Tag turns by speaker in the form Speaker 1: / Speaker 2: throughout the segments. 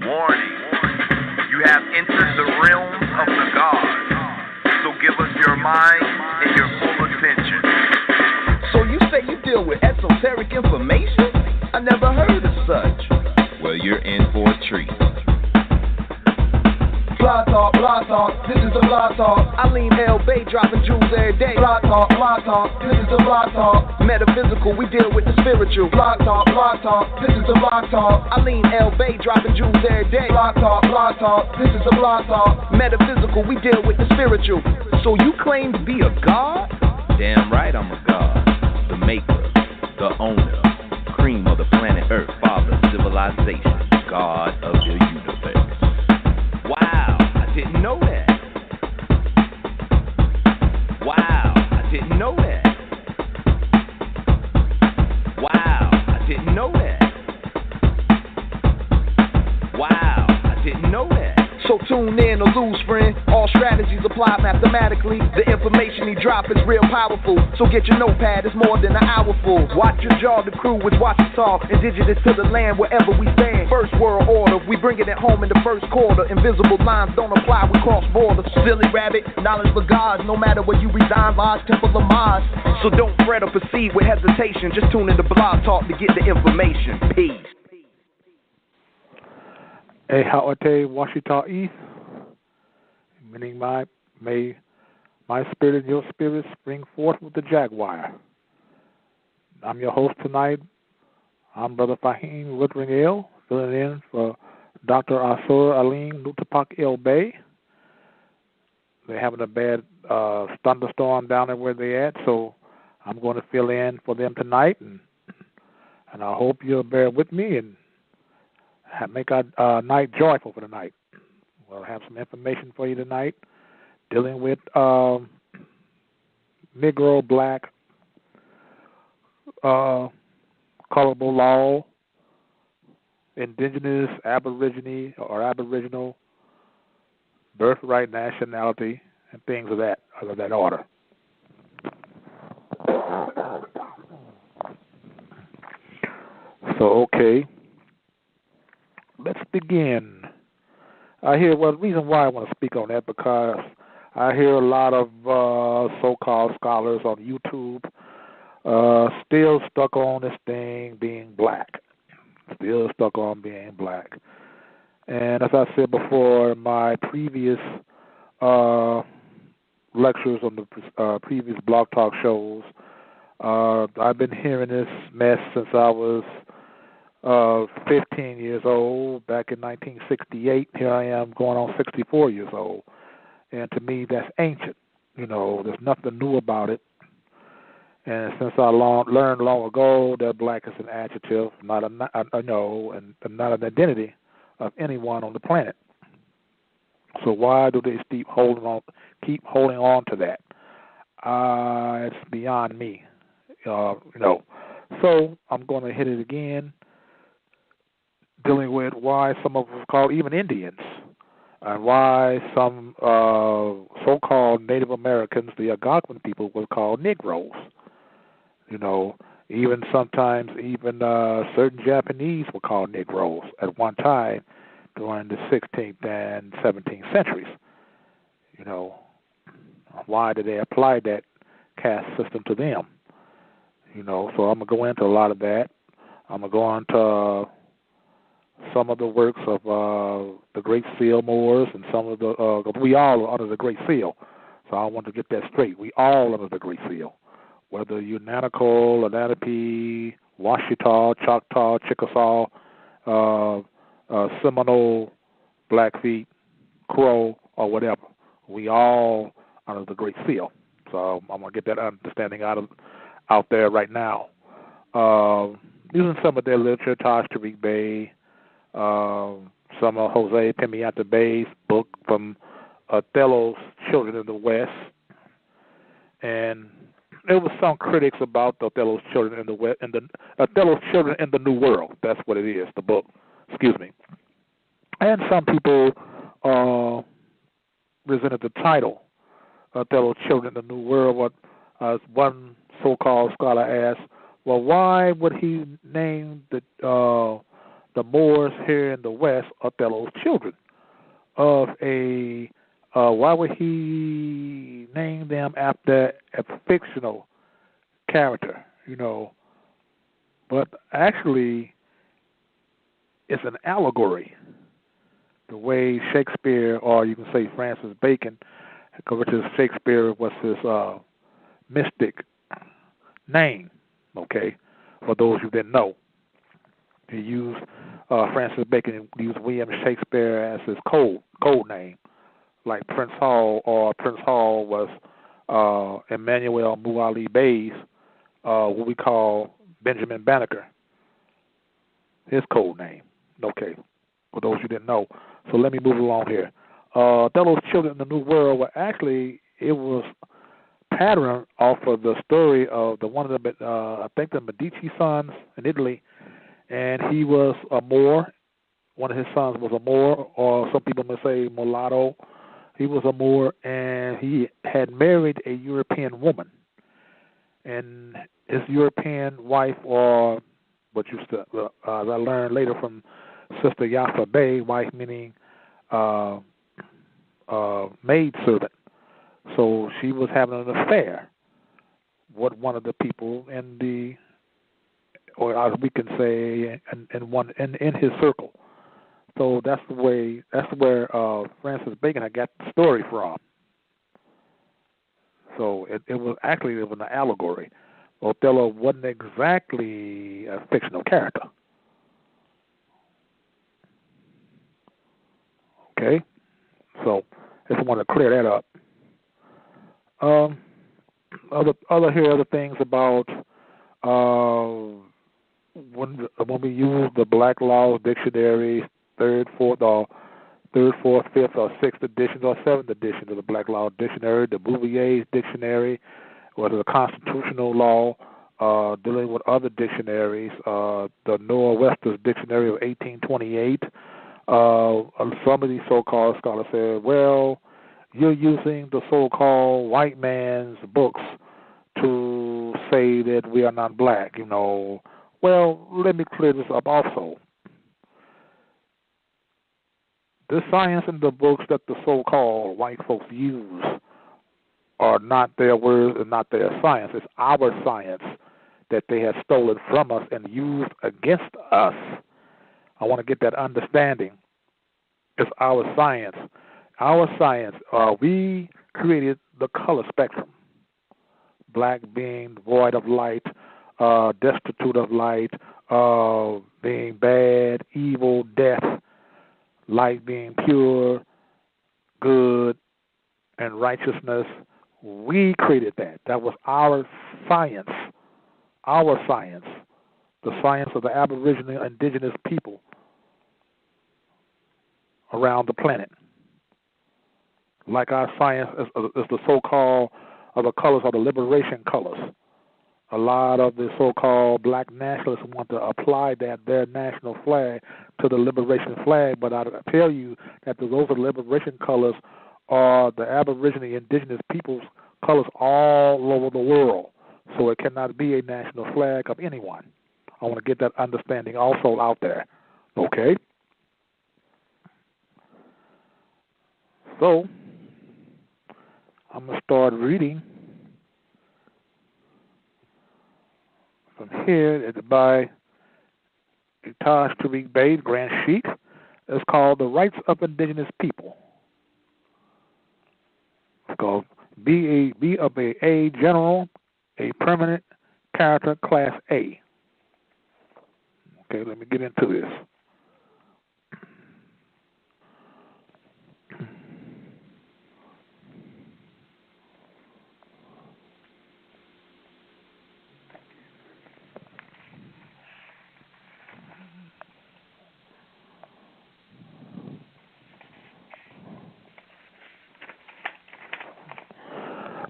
Speaker 1: Warning, you have entered the realm of the gods, so give us your mind and your full attention.
Speaker 2: So you say you deal with esoteric information? I never heard of such.
Speaker 3: Well, you're in for a treat.
Speaker 2: Blog talk, this is the blog talk. I lean El-Bey, dropping jewels every day. Blog talk, this is the blog talk. Metaphysical, we deal with the spiritual. Blog talk, this is the blog talk. I lean El-Bey, dropping jewels every day. Blog talk, this is the blog talk. Metaphysical, we deal with the spiritual. So you claim to be a god?
Speaker 3: Damn right I'm a god. The maker, the owner, cream of the planet Earth, father, civilization, god of the universe. Wow, I didn't know that. Wow, I didn't know that. Wow, I didn't know that. Wow, I didn't know that.
Speaker 2: So tune in or lose, friend. All strategies apply mathematically. The information he drop is real powerful. So get your notepad, it's more than an hour full. Watch your jaw, the crew is watching talk. Indigenous to the land wherever we stand. First world order, we bringing it home in the first quarter. Invisible lines don't apply, we cross borders. Silly rabbit, knowledge for gods. No matter where you reside, Lodge, Temple, or Mars. So don't fret or proceed with hesitation. Just tune in to Blog Talk to get the information. Peace.
Speaker 4: A Hawate Washita East, meaning may my spirit and your spirit spring forth with the jaguar. I'm your host tonight. I'm Brother Faheem Woodring L, filling in for Dr. Asur Alim Nutapak El-Bey. They're having a bad thunderstorm down there where they're at, so I'm going to fill in for them tonight, and I hope you'll bear with me and make our night joyful for tonight. We'll have some information for you tonight dealing with Negro, Black, colorable law, indigenous, aboriginal, birthright, nationality, and things of that order. So, okay. Let's begin. The reason why I want to speak on that, because I hear a lot of so-called scholars on YouTube still stuck on this thing being black. Still stuck on being black. And as I said before, in my previous lectures on the previous Blog Talk shows, I've been hearing this mess since I was 15 years old, back in 1968. Here I am going on 64 years old. And to me, that's ancient. You know, there's nothing new about it. And since I learned long ago that black is an adjective, not and not an identity of anyone on the planet. So why do they keep holding on to that? It's beyond me. So I'm going to hit it again, dealing with why some of us call even Indians, and why some so-called Native Americans, the Algonquin people, were called Negroes. You know, even sometimes certain Japanese were called Negroes at one time during the 16th and 17th centuries. You know, why did they apply that caste system to them? You know, so I'm going to go into a lot of that. I'm going to go into some of the works of the Great Seal Moors, and some of the we all are under the Great Seal. So I want to get that straight. We all under the Great Seal, whether you're Nanaco, Lenape, Washita, Choctaw, Chickasaw, Seminole, Blackfeet, Crow, or whatever. We all under the Great Seal. So I'm going to get that understanding out there right now. Using some of their literature, Taj Tariq Bey, some of Jose Pimienta Bey's book from Othello's Children in the West, and there was some critics about Othello's Children in the West, and Othello's Children in the New World. That's what it is, the book. Excuse me. And some people resented the title, Othello's Children in the New World. What one so-called scholar asked, well, why would he name the the Moors here in the West, Othello's children. Of a why would he name them after a fictional character? But actually, it's an allegory. The way Shakespeare, or you can say Francis Bacon, which is Shakespeare was his mystic name. Okay, for those who didn't know, he used Francis Bacon used William Shakespeare as his code name, like Prince Hall, or Prince Hall was Emmanuel Muali Bey's what we call Benjamin Banneker, his code name. Okay, for those who didn't know. So let me move along here. Othello's Children in the New World were actually, it was patterned off of the story of one of the I think the Medici sons in Italy, and he was a Moor. One of his sons was a Moor, or some people may say mulatto. He was a Moor, and he had married a European woman. And his European wife, or what used to, as I learned later from Sister El-Bey, wife meaning maid servant. So she was having an affair with one of the people in the, or as we can say, in his circle. So that's where Francis Bacon had got the story from. So it was an allegory. Othello wasn't exactly a fictional character. Okay, so I just want to clear that up. Other things about when we use the Black Law Dictionary, third, fourth, fifth, or sixth editions or seventh edition of the Black Law Dictionary, the Bouvier's Dictionary, or the Constitutional Law, dealing with other dictionaries, the Noah Webster's Dictionary of 1828. Some of these so-called scholars say, well, you're using the so-called white man's books to say that we are not black, Well, let me clear this up also. The science in the books that the so-called white folks use are not their words and not their science. It's our science that they have stolen from us and used against us. I want to get that understanding. It's our science. Our science, we created the color spectrum. Black being void of light, destitute of light, being bad, evil, death, light being pure, good, and righteousness. We created that. That was our science. Our science. The science of the Aboriginal indigenous people around the planet. Like our science is the so-called the colors are the liberation colors. A lot of the so-called black nationalists want to apply their national flag to the liberation flag, but I tell you that those are liberation colors are the Aboriginal indigenous people's colors all over the world. So it cannot be a national flag of anyone. I want to get that understanding also out there. Okay? So I'm going to start reading from here. It's by Taj Tariq Bey, Grand Sheik. It's called The Rights of Indigenous People. It's called B of A General, a Permanent Character, Class A. Okay, let me get into this.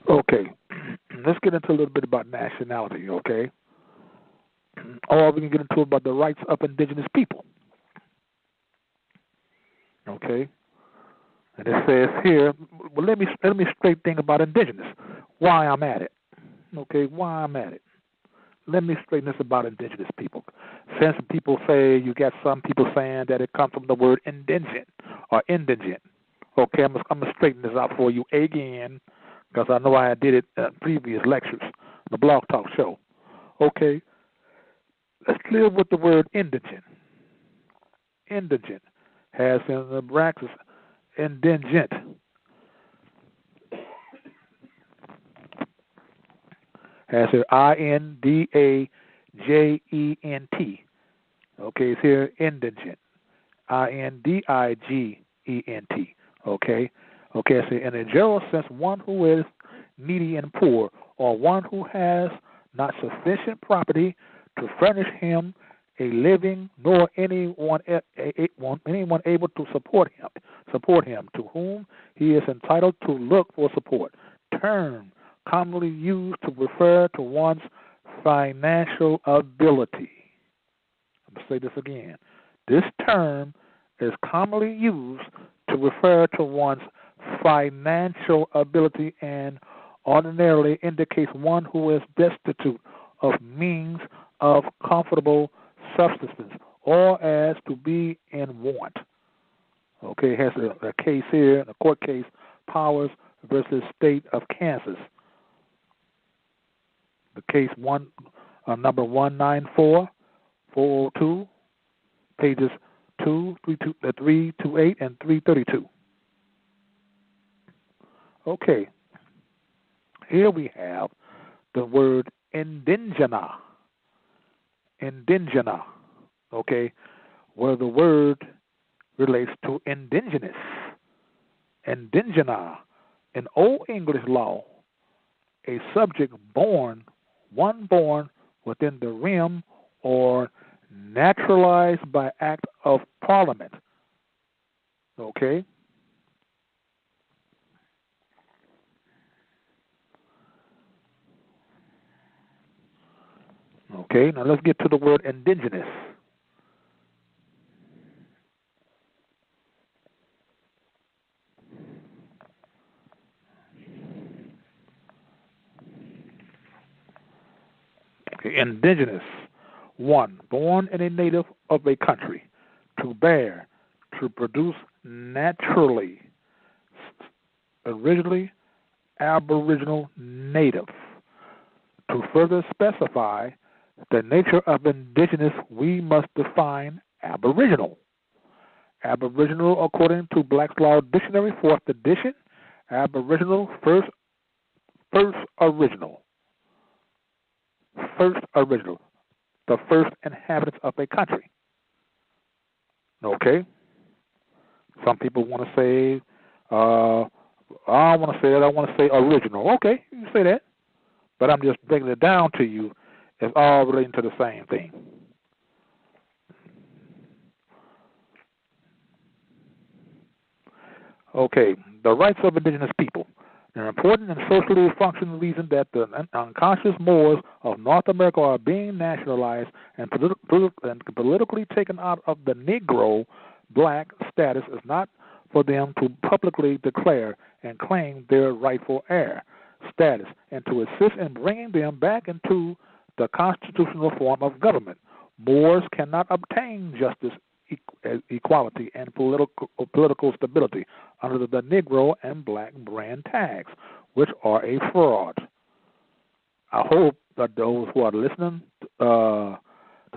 Speaker 4: Okay, let's get into a little bit about nationality, okay? Or we can get into about the rights of indigenous people. Okay? And it says here, well, let me straight think about indigenous, why I'm at it. Okay, why I'm at it. Let me straighten this about indigenous people. since people say, you got some people saying that it comes from the word indigent or indigent. Okay, I'm going to straighten this out for you again, because I know I did it in previous lectures, the Blog Talk Show. Okay, let's clear with the word indigent. Indigent has in the brackets indigent. Has here INDAJENT. Okay, it's here indigent. INDIGENT. Okay, okay. So in a general sense, one who is needy and poor, or one who has not sufficient property to furnish him a living, nor anyone able to support him, to whom he is entitled to look for support. Term commonly used to refer to one's financial ability. I'm going to say this again. This term is commonly used to refer to one's financial ability and ordinarily indicates one who is destitute of means of comfortable subsistence, or as to be in want. Okay, it has a case here, a court case, Powers versus State of Kansas. The case number 194402, pages 328 and 332. Okay, here we have the word indigena. Indigena, okay, where the word relates to indigenous. Indigena, in Old English law, a subject born within the realm or naturalized by act of parliament. Okay? Okay, now let's get to the word indigenous. Okay, indigenous. 1, born in a native of a country. To bear, to produce naturally. Originally, aboriginal, native. To further specify the nature of indigenous, we must define aboriginal. Aboriginal, according to Black's Law Dictionary, 4th edition, aboriginal, first original. First original, the first inhabitants of a country. Okay? Some people want to say, I don't want to say that, I want to say original. Okay, you can say that. But I'm just bringing it down to you. It's all relating to the same thing. Okay, the rights of indigenous people. An important and socially functional reason that the unconscious Moors of North America are being nationalized and politically taken out of the Negro black status is not for them to publicly declare and claim their rightful heir status and to assist in bringing them back into the constitutional form of government. Moors cannot obtain justice, equality, and political stability under the Negro and black brand tags, which are a fraud. I hope that those who are listening to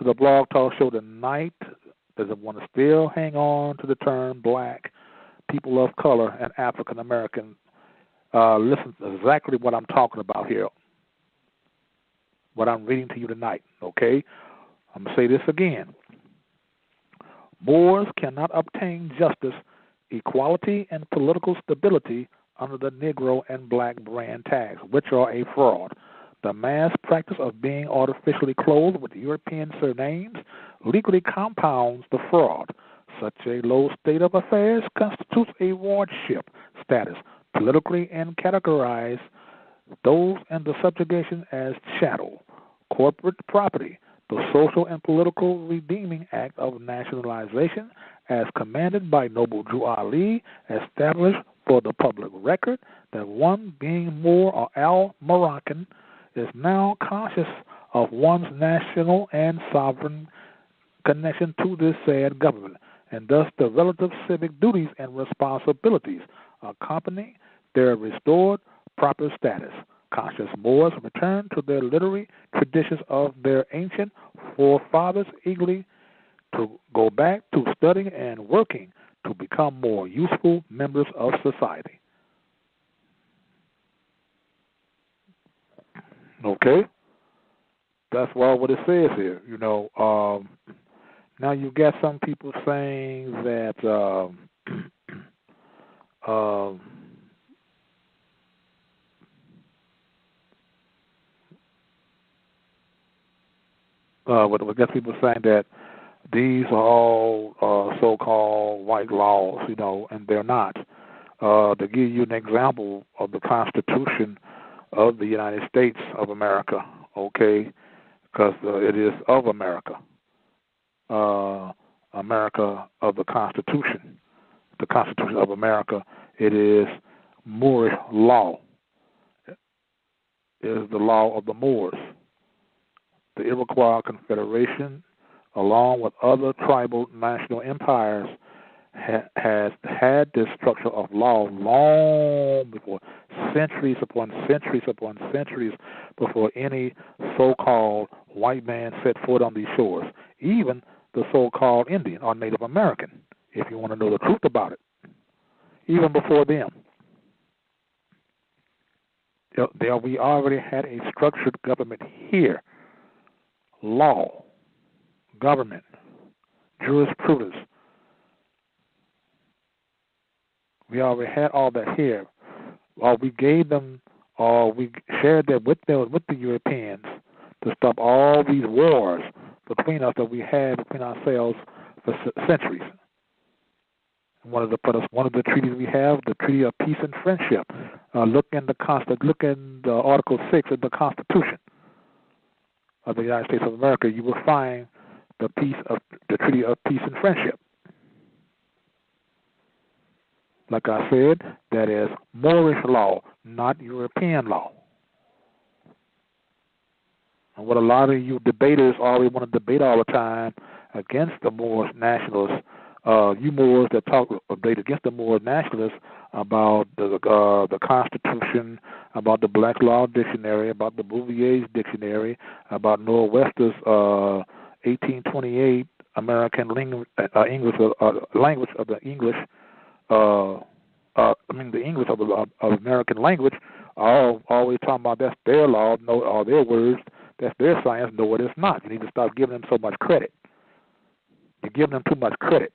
Speaker 4: the Blog Talk Show tonight doesn't want to still hang on to the term black, people of color, and African American. Listen to exactly what I'm talking about here, what I'm reading to you tonight, okay? I'm going to say this again. Moors cannot obtain justice, equality, and political stability under the Negro and black brand tags, which are a fraud. The mass practice of being artificially clothed with European surnames legally compounds the fraud. Such a low state of affairs constitutes a wardship status politically and categorize those in the subjugation as chattel, corporate property. The social and political redeeming act of nationalization, as commanded by Noble Drew Ali, established for the public record that one being Moor or Al-Moroccan is now conscious of one's national and sovereign connection to this said government, and thus the relative civic duties and responsibilities accompany their restored proper status. Conscious Moors return to their literary traditions of their ancient forefathers, eagerly to go back to studying and working to become more useful members of society. Okay? That's what it says here. Now you got some people saying that we got people saying that these are all so-called white laws, and they're not. To give you an example of the Constitution of the United States of America, okay, because it is of America, America of the Constitution of America, it is Moorish law. It is the law of the Moors. The Iroquois Confederation, along with other tribal national empires, has had this structure of law long before, centuries upon centuries upon centuries before any so-called white man set foot on these shores. Even the so-called Indian or Native American, if you want to know the truth about it. Even before them. We already had a structured government here. Law, government, jurisprudence. We already had all that here. We gave them, we shared that with the Europeans to stop all these wars between us that we had between ourselves for centuries. One of the treaties we have, the Treaty of Peace and Friendship. Look in the Article 6 of the Constitution of the United States of America. You will find the Treaty of Peace and Friendship. Like I said, that is Moorish law, not European law. And what a lot of you debaters always want to debate all the time against the Moorish nationalists, you Moors that debate against the Moorish nationalists about the Constitution, about the Black Law Dictionary, about the Bouvier's Dictionary, about Noah Webster's 1828 American language of the English. The English of American language. Always talking about that's their law, or their words, that's their science. No, it is not. You need to stop giving them so much credit. You're giving them too much credit.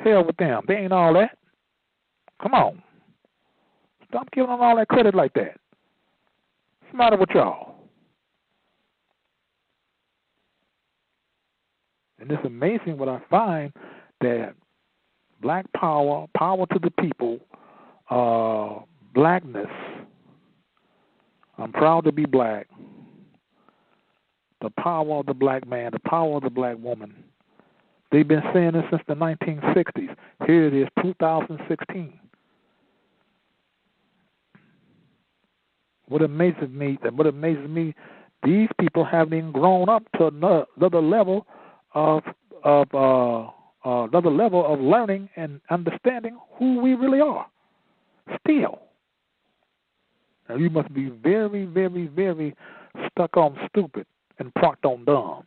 Speaker 4: Hell with them. They ain't all that. Come on. Stop giving them all that credit like that. What's the matter with y'all? And it's amazing what I find that black power to the people, blackness, I'm proud to be black, the power of the black man, the power of the black woman. They've been saying this since the 1960s. Here it is, 2016. What amazes me, these people haven't even grown up to another level of learning and understanding who we really are. Still. Now you must be very, very, very stuck on stupid and parked on dumb.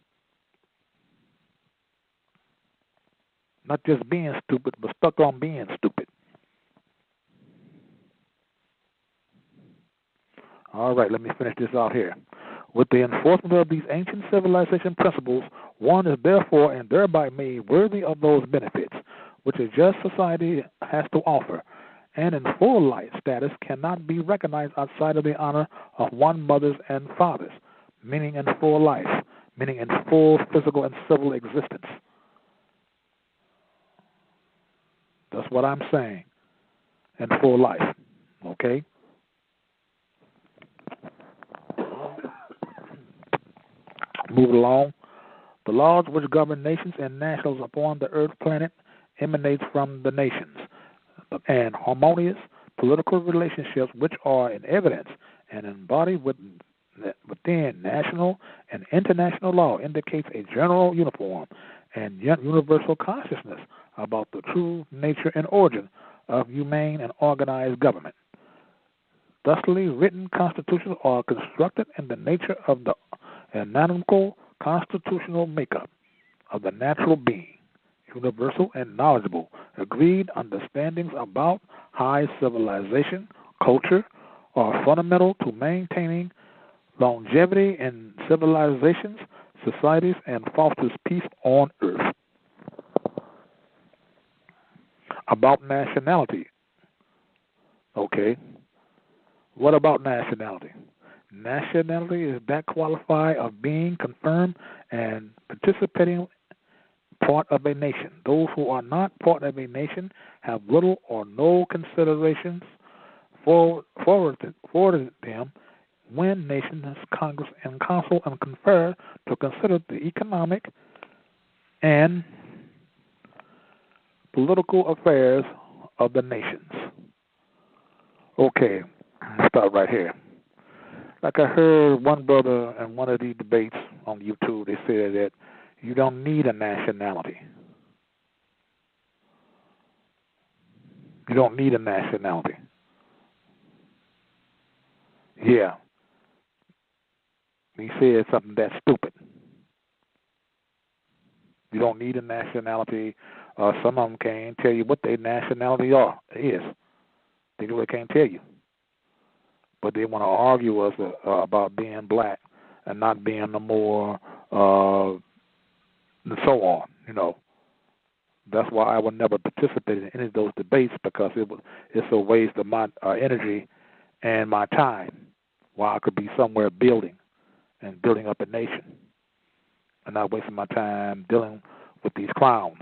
Speaker 4: Not just being stupid, but stuck on being stupid. All right, let me finish this out here. With the enforcement of these ancient civilization principles, one is therefore and thereby made worthy of those benefits which a just society has to offer, and in full life status cannot be recognized outside of the honor of one mothers and fathers, meaning in full life, meaning in full physical and civil existence. That's what I'm saying, in full life, okay? Move along. The laws which govern nations and nationals upon the earth planet emanates from the nations, and harmonious political relationships which are in evidence and embodied with within national and international law indicates a general, uniform, and universal consciousness about the true nature and origin of humane and organized government. Thusly, written constitutions are constructed in the nature of the anatomical constitutional makeup of the natural being, universal and knowledgeable, agreed understandings about high civilization, culture, are fundamental to maintaining longevity in civilizations, societies, and fosters peace on earth. About nationality. Okay. What about nationality? Nationality is that qualify of being confirmed and participating part of a nation. Those who are not part of a nation have little or no considerations forwarded them when nations, Congress, and Council and confer to consider the economic and political affairs of the nations. Okay, let's start right here. Like I heard one brother in one of these debates on YouTube, they said that you don't need a nationality. You don't need a nationality. Yeah. He said something that's stupid. You don't need a nationality. Some of them can't tell you what their nationality is. They really can't tell you. But they want to argue us about being black and not being no more, and so on. You know, that's why I would never participate in any of those debates, because it's a waste of my energy and my time. While I could be somewhere building up a nation, and not wasting my time dealing with these clowns.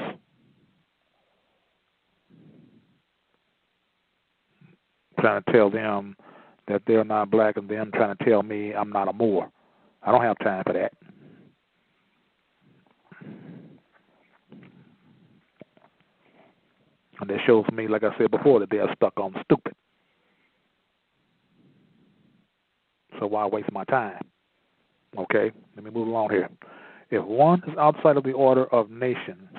Speaker 4: Trying to tell them that they're not black, and them trying to tell me I'm not a Moor. I don't have time for that. And that shows me, like I said before, that they are stuck on stupid. So why waste my time? Okay, let me move along here. If one is outside of the order of nations,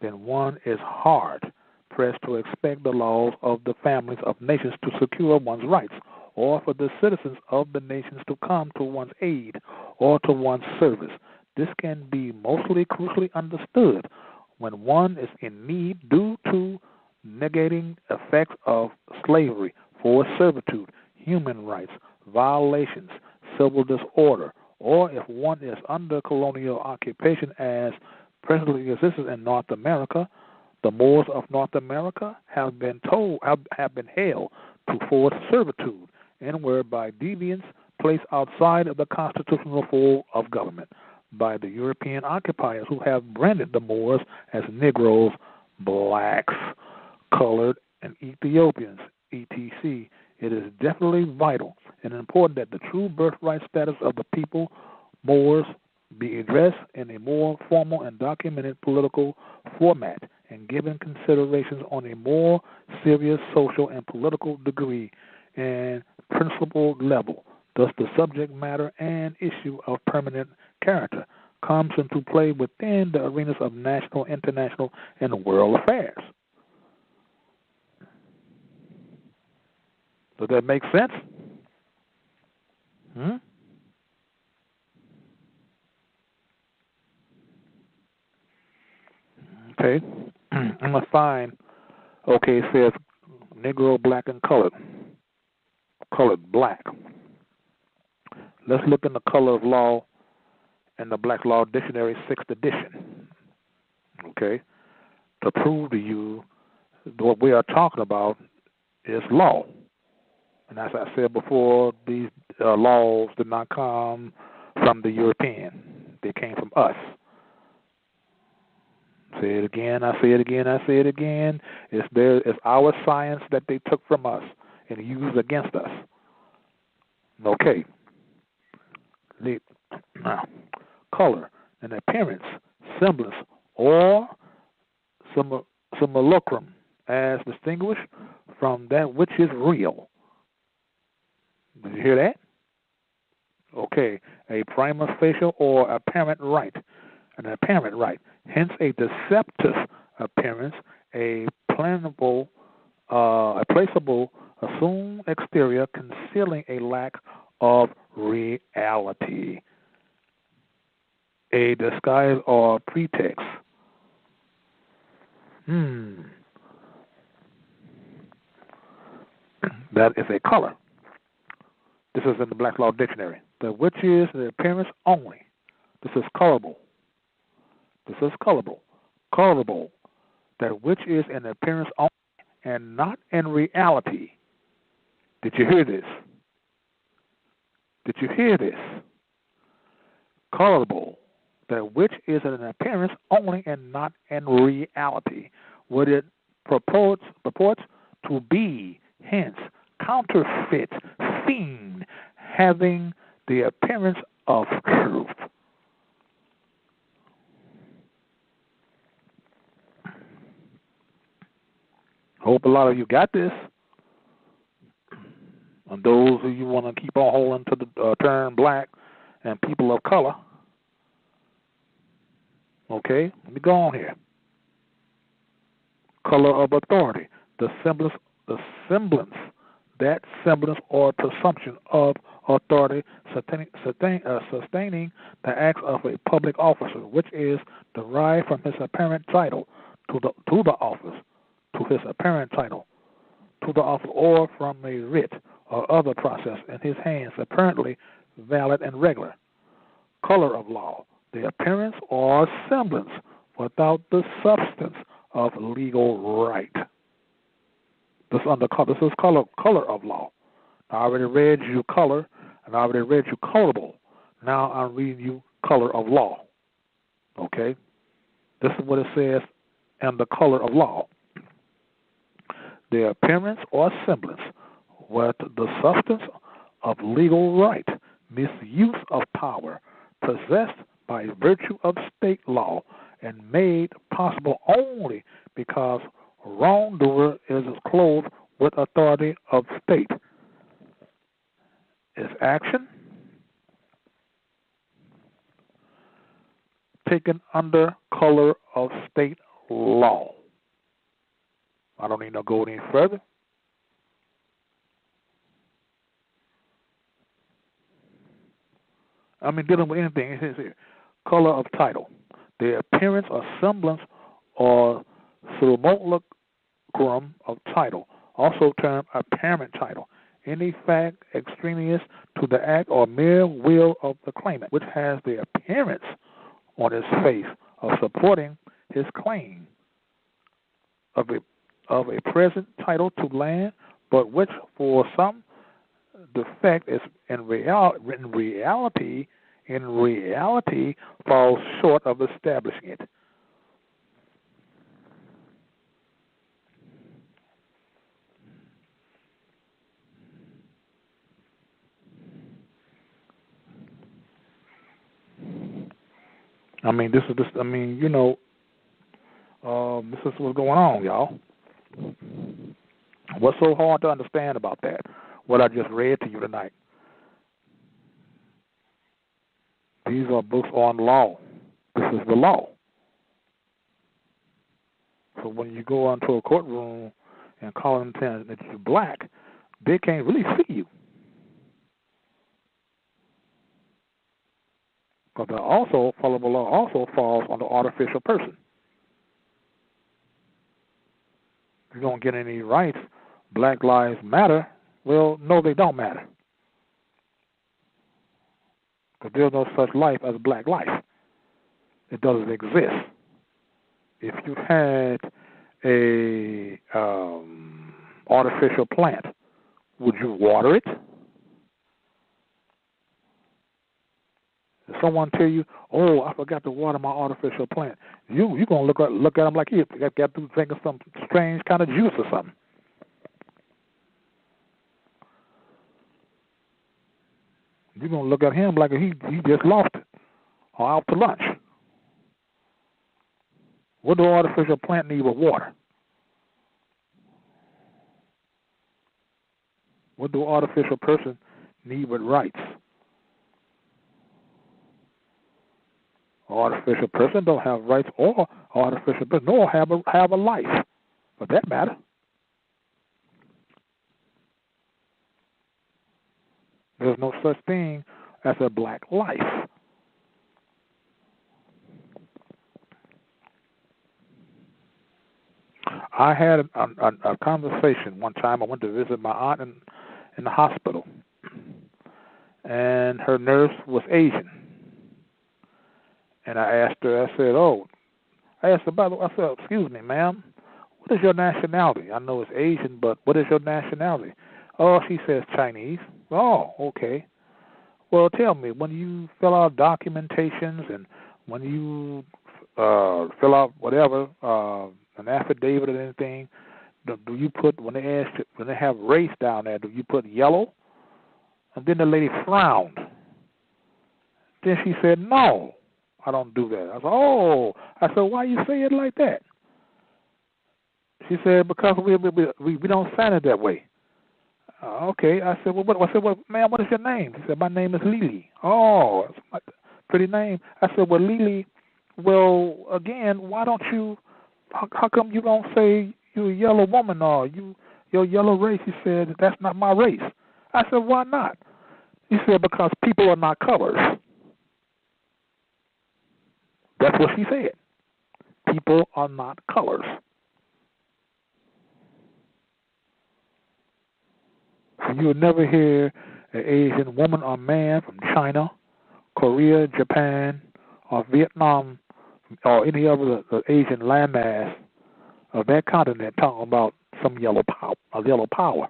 Speaker 4: then one is hard pressed to expect the laws of the families of nations to secure one's rights, or for the citizens of the nations to come to one's aid or to one's service. This can be mostly crucially understood when one is in need due to negating effects of slavery, forced servitude, human rights, violations, civil disorder, or if one is under colonial occupation as presently exists in North America. The Moors of North America have been held to forced servitude and were by deviance placed outside of the constitutional fold of government by the European occupiers, who have branded the Moors as Negroes, blacks, colored, and Ethiopians, etc. It is definitely vital and important that the true birthright status of the people, Moors, be addressed in a more formal and documented political format and given considerations on a more serious social and political degree and principle level. Thus, the subject matter and issue of permanent character comes into play within the arenas of national, international, and world affairs. Does that make sense? Okay. I'm going to find, okay, it says Negro, black, and colored. Colored, black. Let's look in the color of law in the Black Law Dictionary, 6th edition. Okay. To prove to you what we are talking about is law. And as I said before, these laws did not come from the European. They came from us. Say it again, I say it again, I say it again. It's our science that they took from us and used against us. Okay. Now, color, an appearance, semblance, or simulacrum, as distinguished from that which is real. Did you hear that? Okay, a prima facie or apparent right, an apparent right. Hence, a deceptive appearance, a placeable, assumed exterior concealing a lack of reality, a disguise or pretext. That is a color. This is in the Black Law Dictionary. Which is the appearance only. This is colorable. This is colorable. Colorable. That which is an appearance only and not in reality. Did you hear this? Did you hear this? Colorable. That which is an appearance only and not in reality. What it purports to be, hence, counterfeit, fiend, having the appearance of truth. Hope a lot of you got this. And those who you want to keep on holding to the term black and people of color. Okay, let me go on here. Color of authority. The semblance, that semblance or presumption of authority sustaining the acts of a public officer, which is derived from his apparent title to the office, to his apparent title to the office, or from a writ or other process in his hands, apparently valid and regular. Color of law. The appearance or semblance without the substance of legal right. This is color of law. I already read you color, and I already read you colorable. Now I'm reading you color of law. Okay? This is what it says in the color of law. The appearance or semblance with the substance of legal right, misuse of power, possessed by virtue of state law, and made possible only because wrongdoer is clothed with authority of state. Is action taken under color of state law. I don't need to go any further. I mean, dealing with anything. It says here, color of title. The appearance or semblance or simulacrum of title, also termed apparent title. Any fact extraneous to the act or mere will of the claimant, which has the appearance on his face of supporting his claim of a present title to land, but which for some defect is in reality falls short of establishing it. I mean, this is what's going on, y'all. What's so hard to understand about that? What I just read to you tonight. These are books on law. This is the law. So when you go onto a courtroom and call them saying that you're black, they can't really see you. Because the also followable law also falls on the artificial person. You don't get any rights. Black lives matter. Well, no, they don't matter. Because there's no such life as black life. It doesn't exist. If you had a artificial plant, would you water it? If someone tell you, "Oh, I forgot to water my artificial plant," you're gonna look at them like you got to drink some strange kind of juice or something. You're gonna look at him like he just lost it or out to lunch. What do artificial plant need with water? What do artificial person need with rights? Artificial person don't have rights, or artificial person nor have a life, for that matter. There's no such thing as a black life. I had a conversation one time. I went to visit my aunt in the hospital, and her nurse was Asian. And I asked her, I asked her, by the way, I said, excuse me, ma'am, what is your nationality? I know it's Asian, but what is your nationality? Oh, she says Chinese. Oh, okay. Well, tell me, when you fill out documentations and when you fill out whatever, an affidavit or anything, do you put, when they have race down there, do you put yellow? And then the lady frowned. Then she said, no, I don't do that. I said, oh. I said, why you say it like that? She said, because we don't sign it that way. Okay. I said, well, ma'am, what is your name? She said, my name is Lily. Oh, that's my pretty name. I said, well, Lily, well, again, why don't you, how come you don't say you're a yellow woman or your yellow race? He said, that's not my race. I said, why not? He said, because people are not colors. That's what she said. People are not colors. So you will never hear an Asian woman or man from China, Korea, Japan, or Vietnam, or any other Asian landmass of that continent talking about some yellow power.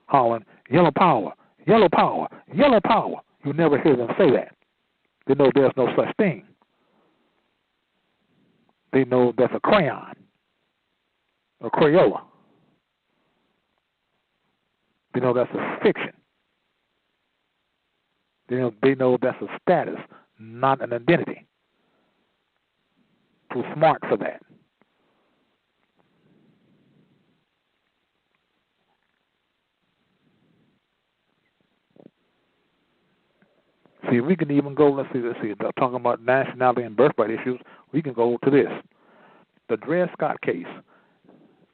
Speaker 4: Hollering, yellow power, yellow power, yellow power. You never hear them say that. They know there's no such thing. They know that's a crayon, a Crayola. They know that's a fiction. They know that's a status, not an identity. Too smart for that. See, we can even go, let's see, talking about nationality and birthright issues, we can go to this. The Dred Scott case,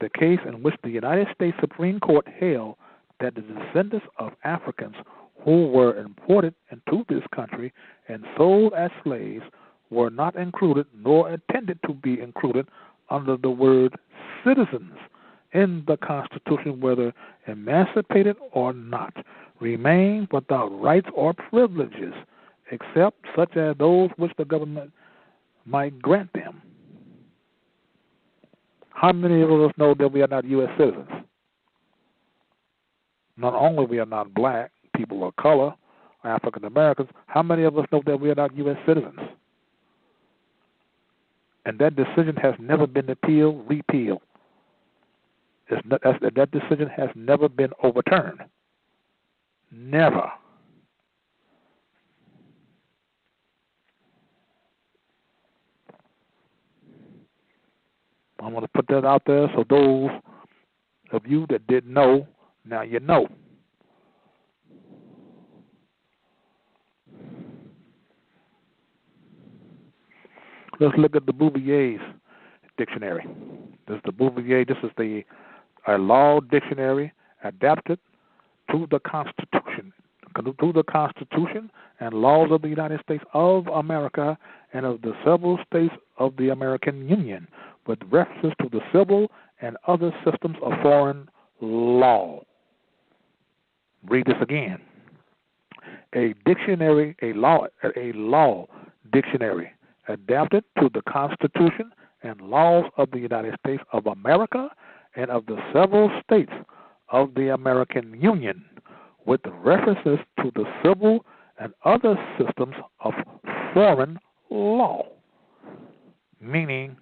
Speaker 4: the case in which the United States Supreme Court held that the descendants of Africans who were imported into this country and sold as slaves were not included nor intended to be included under the word citizens in the Constitution, whether emancipated or not, remain without rights or privileges except such as those which the government might grant them. How many of us know that we are not U.S. citizens? Not only we are not black, people of color, African Americans, how many of us know that we are not U.S. citizens? And that decision has never been repealed. That decision has never been overturned. Never. I'm going to put that out there so those of you that didn't know, now you know. Let's look at the Bouvier's dictionary. This is a law dictionary adapted to the Constitution and laws of the United States of America and of the several states of the American Union, with references to the civil and other systems of foreign law. Read this again. A law dictionary adapted to the Constitution and laws of the United States of America and of the several states of the American Union, with references to the civil and other systems of foreign law, meaning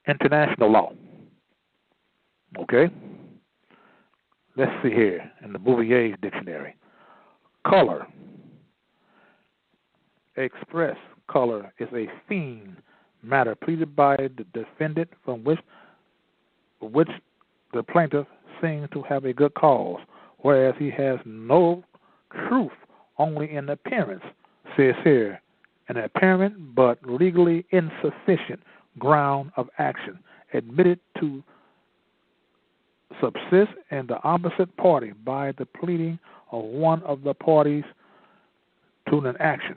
Speaker 4: international law. Okay? Let's see here in the Bouvier's dictionary. Color. Express color is a feigned matter pleaded by the defendant from which the plaintiff seems to have a good cause, whereas he has no truth, only in appearance, says here, an apparent but legally insufficient ground of action admitted to subsist in the opposite party by the pleading of one of the parties to an action.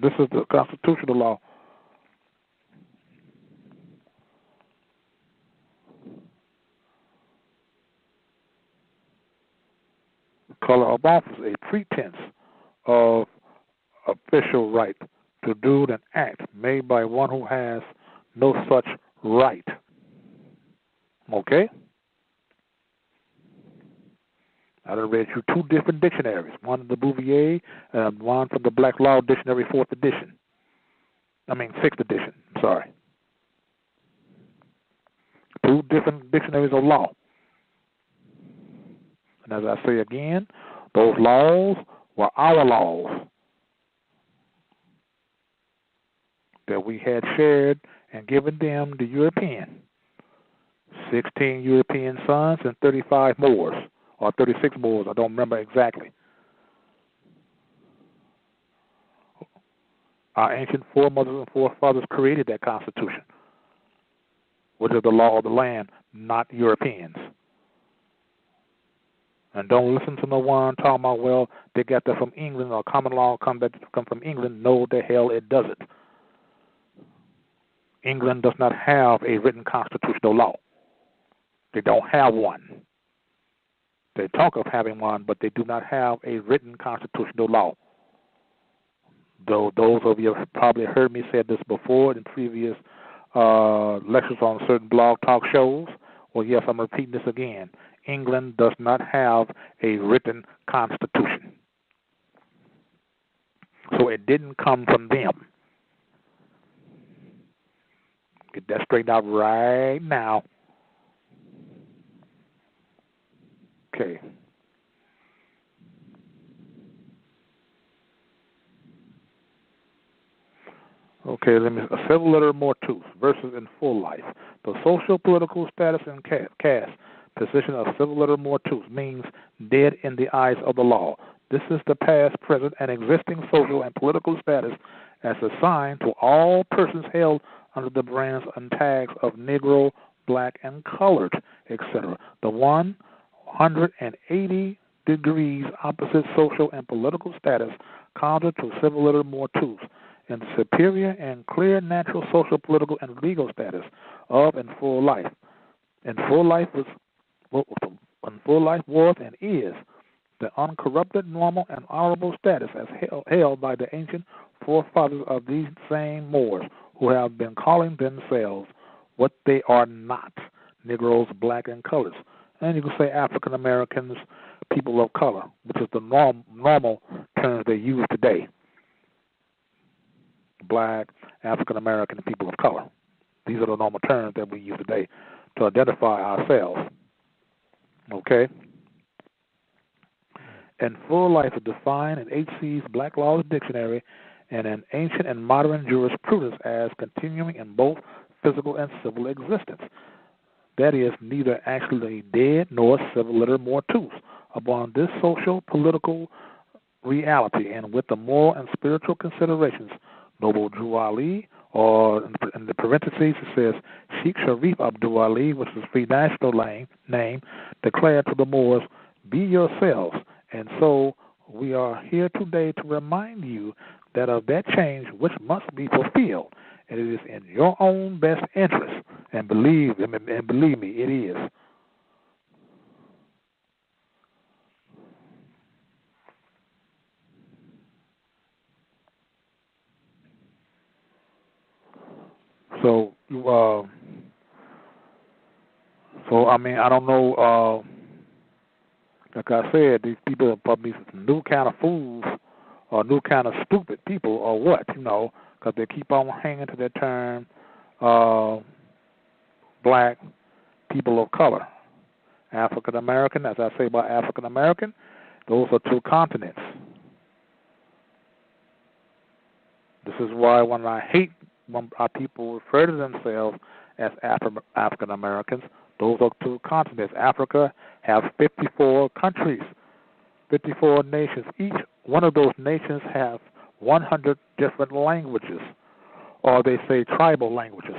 Speaker 4: This is the constitutional law. Color of office, a pretense of official right to do an act made by one who has no such right. Okay? I done read you two different dictionaries, one in the Bouvier and one from the Black Law Dictionary, 6th edition. Sorry. Two different dictionaries of law. And as I say again, those laws were our laws that we had shared and given them, the European. 16 European sons and 35 Moors, or 36 Moors, I don't remember exactly. Our ancient foremothers and forefathers created that Constitution, which is the law of the land, not Europeans. And don't listen to no one talking about, well, they got that from England, or common law come from England. No, the hell it doesn't. England does not have a written constitutional law. They don't have one. They talk of having one, but they do not have a written constitutional law. Though those of you have probably heard me say this before in previous lectures on certain blog talk shows. Well, yes, I'm repeating this again. England does not have a written constitution. So it didn't come from them. Get that straightened out right now. Okay. Okay, a civil letter mortuus versus in full life. The social, political status and caste position of civil letter mortuus means dead in the eyes of the law. This is the past, present, and existing social and political status as assigned to all persons held under the brands and tags of Negro, Black, and Colored, etc. The 180 degrees opposite social and political status counter to civil letter mortuus in the superior and clear natural social, political, and legal status of in full life. In full life was and is the uncorrupted, normal, and honorable status as held by the ancient forefathers of these same Moors, who have been calling themselves what they are not, Negroes, Black, and Colors. And you can say African Americans, people of color, which is the normal terms they use today. Black, African American, and people of color. These are the normal terms that we use today to identify ourselves. Okay? And full life is defined in H.C.'s Black Laws Dictionary and in ancient and modern jurisprudence as continuing in both physical and civil existence. That is, neither actually dead nor civil letter mortuus. Upon this social, political reality, and with the moral and spiritual considerations, Noble Drew Ali, or in the parentheses it says Sheikh Sharif Abdul Ali, which is free national name, declared to the Moors, "Be yourselves." And so we are here today to remind you that of that change which must be fulfilled, and it is in your own best interest. And believe me, it is. So I mean, I don't know. Like I said, these people are probably some new kind of fools or new kind of stupid people or what, because they keep on hanging to that term, Black, people of color. African American, as I say about African American, those are two continents. This is why when I hate when our people refer to themselves as African Americans. Those are two continents. Africa has 54 countries, 54 nations. Each one of those nations have 100 different languages, or they say tribal languages.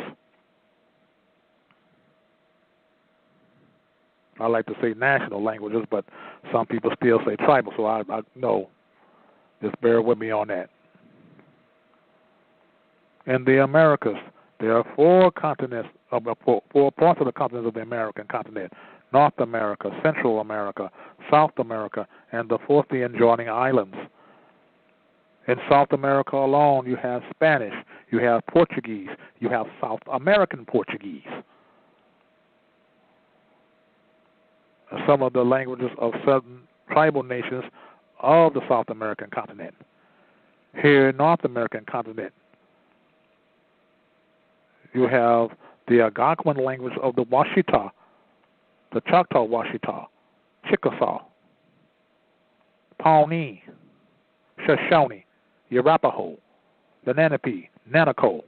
Speaker 4: I like to say national languages, but some people still say tribal, so I know. Just bear with me on that. In the Americas, there are 4 continents, 4 parts of the continents of the American continent: North America, Central America, South America, and the 4th, the adjoining islands. In South America alone, you have Spanish, you have Portuguese, you have South American Portuguese. Some of the languages of certain tribal nations of the South American continent. Here in North American continent, you have the Algonquin language of the Washita, the Choctaw Washita, Chickasaw, Pawnee, Shoshone, Arapaho, Lenape, Nanaco,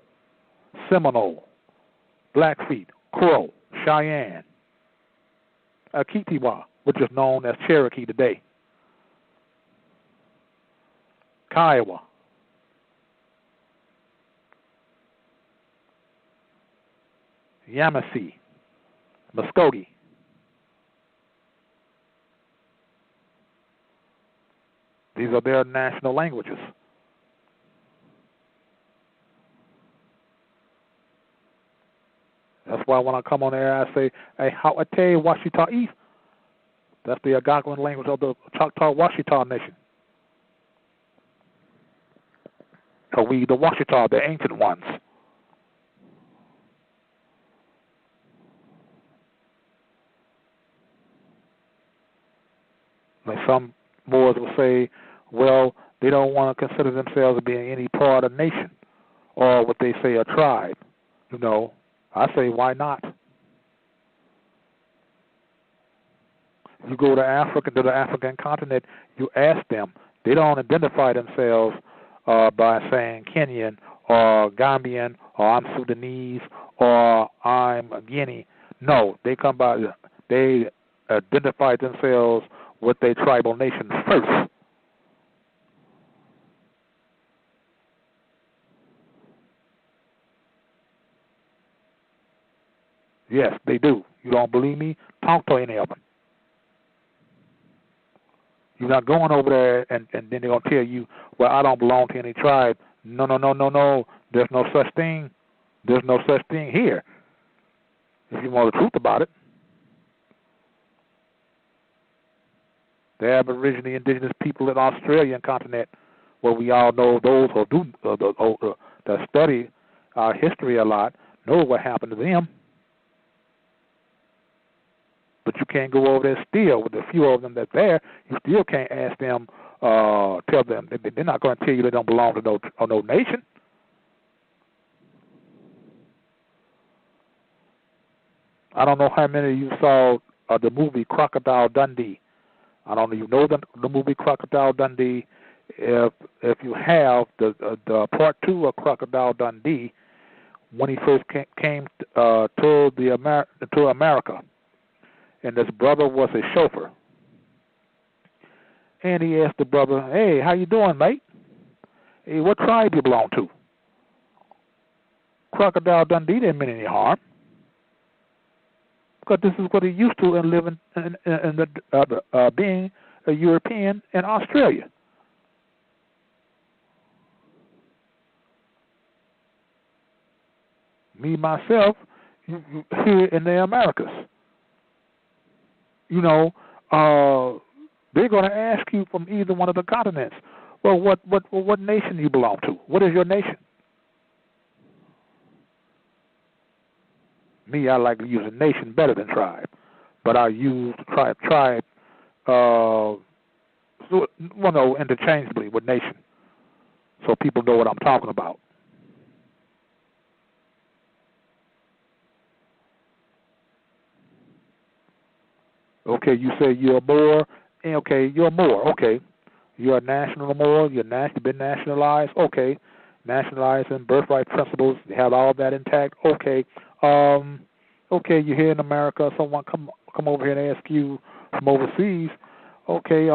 Speaker 4: Seminole, Blackfeet, Crow, Cheyenne, Akitiwa, which is known as Cherokee today, Kiowa, Yamasee, Muskogee. These are their national languages. That's why when I come on air, I say, "Hey, how I tell you, Washita East." That's the Algonquin language of the Choctaw Washita Nation. So we, the Washita, the ancient ones. Like some Moors will say, well, they don't want to consider themselves being any part of a nation, or what they say a tribe. You know, I say, why not? You go to Africa, to the African continent, you ask them. They don't identify themselves by saying Kenyan or Gambian or I'm Sudanese or I'm Guinea. No, they come by. They identify themselves with their tribal nation first. Yes, they do. You don't believe me? Talk to any of them. You're not going over there and then they're going to tell you, well, I don't belong to any tribe. No. There's no such thing. There's no such thing here. If you want the truth about it. The Aboriginal indigenous people in the Australian continent, where we all know those who do that study our history a lot, know what happened to them. But you can't go over there still with a few of them that's there. You still can't ask them, tell them. They're not going to tell you they don't belong to no nation. I don't know how many of you saw the movie Crocodile Dundee. I don't know. You know the movie Crocodile Dundee. If you have the part 2 of Crocodile Dundee, when he first came to America, and this brother was a chauffeur, and he asked the brother, "Hey, how you doing, mate? Hey, what tribe you belong to?" Crocodile Dundee didn't mean any harm, because this is what he used to and living being a European in Australia. Me, myself, here in the Americas, you know, they're going to ask you from either one of the continents, well, what nation you belong to? What is your nation? Me, I like to use a nation better than tribe, but I use tribe, interchangeably with nation, so people know what I'm talking about. Okay, you say you're a Moor. Okay, you're a Moor. Okay, you're a national Moor. You've been nationalized. Okay, nationalized and birthright principles. You have all that intact. Okay, Okay, you're here in America. Someone come over here and ask you from overseas. Okay,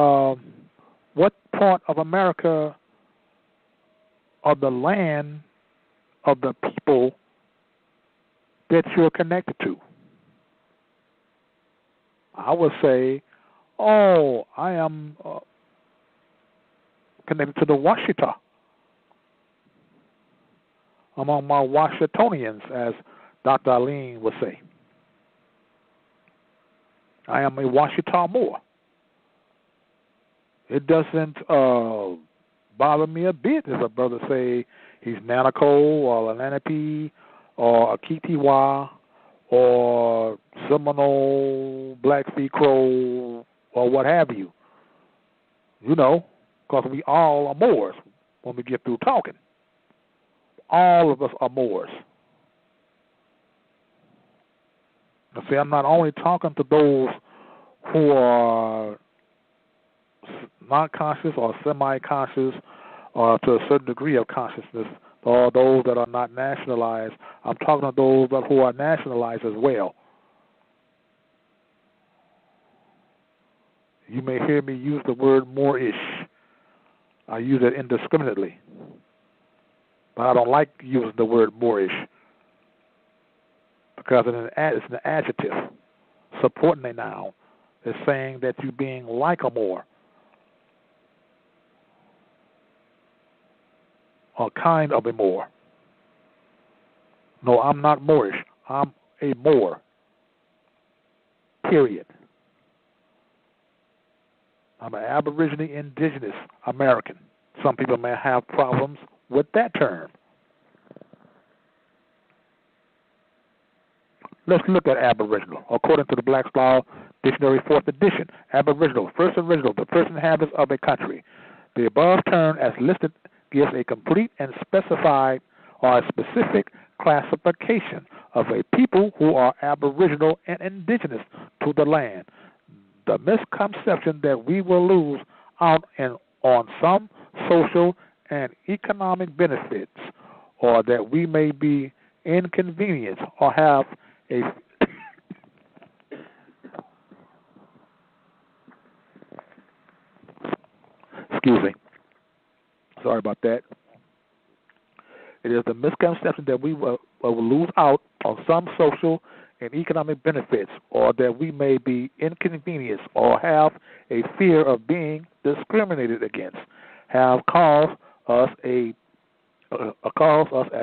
Speaker 4: what part of America, of the land, of the people that you're connected to? I would say, oh, I am connected to the Washita. Among my Washingtonians, as Dr. Aline would say. I am a Washita Moor. It doesn't bother me a bit if a brother say he's Nanaco or Lenape or Akitiwa or Seminole, Blackfeet Crow, or what have you. You know, because we all are Moors when we get through talking. All of us are Moors. Now, see, I'm not only talking to those who are not conscious or semi-conscious or to a certain degree of consciousness, or those that are not nationalized. I'm talking to those who are nationalized as well. You may hear me use the word Moorish. I use it indiscriminately. But I don't like using the word Moorish because it's an adjective supporting a noun. It's saying that you're being like a Moor or kind of a Moor. No, I'm not Moorish. I'm a Moor. Period. I'm an Aborigine Indigenous American. Some people may have problems with that term. Let's look at Aboriginal. According to the Black's Law Dictionary, 4th edition, Aboriginal, first original, the first inhabitants of a country. The above term, as listed, gives a complete and specified or a specific classification of a people who are Aboriginal and indigenous to the land. The misconception that we will lose out on some social and economic benefits, or that we may be inconvenienced or have a excuse me. Sorry about that. It is the misconception that we will lose out on some social and economic benefits, or that we may be inconvenienced or have a fear of being discriminated against, have caused us as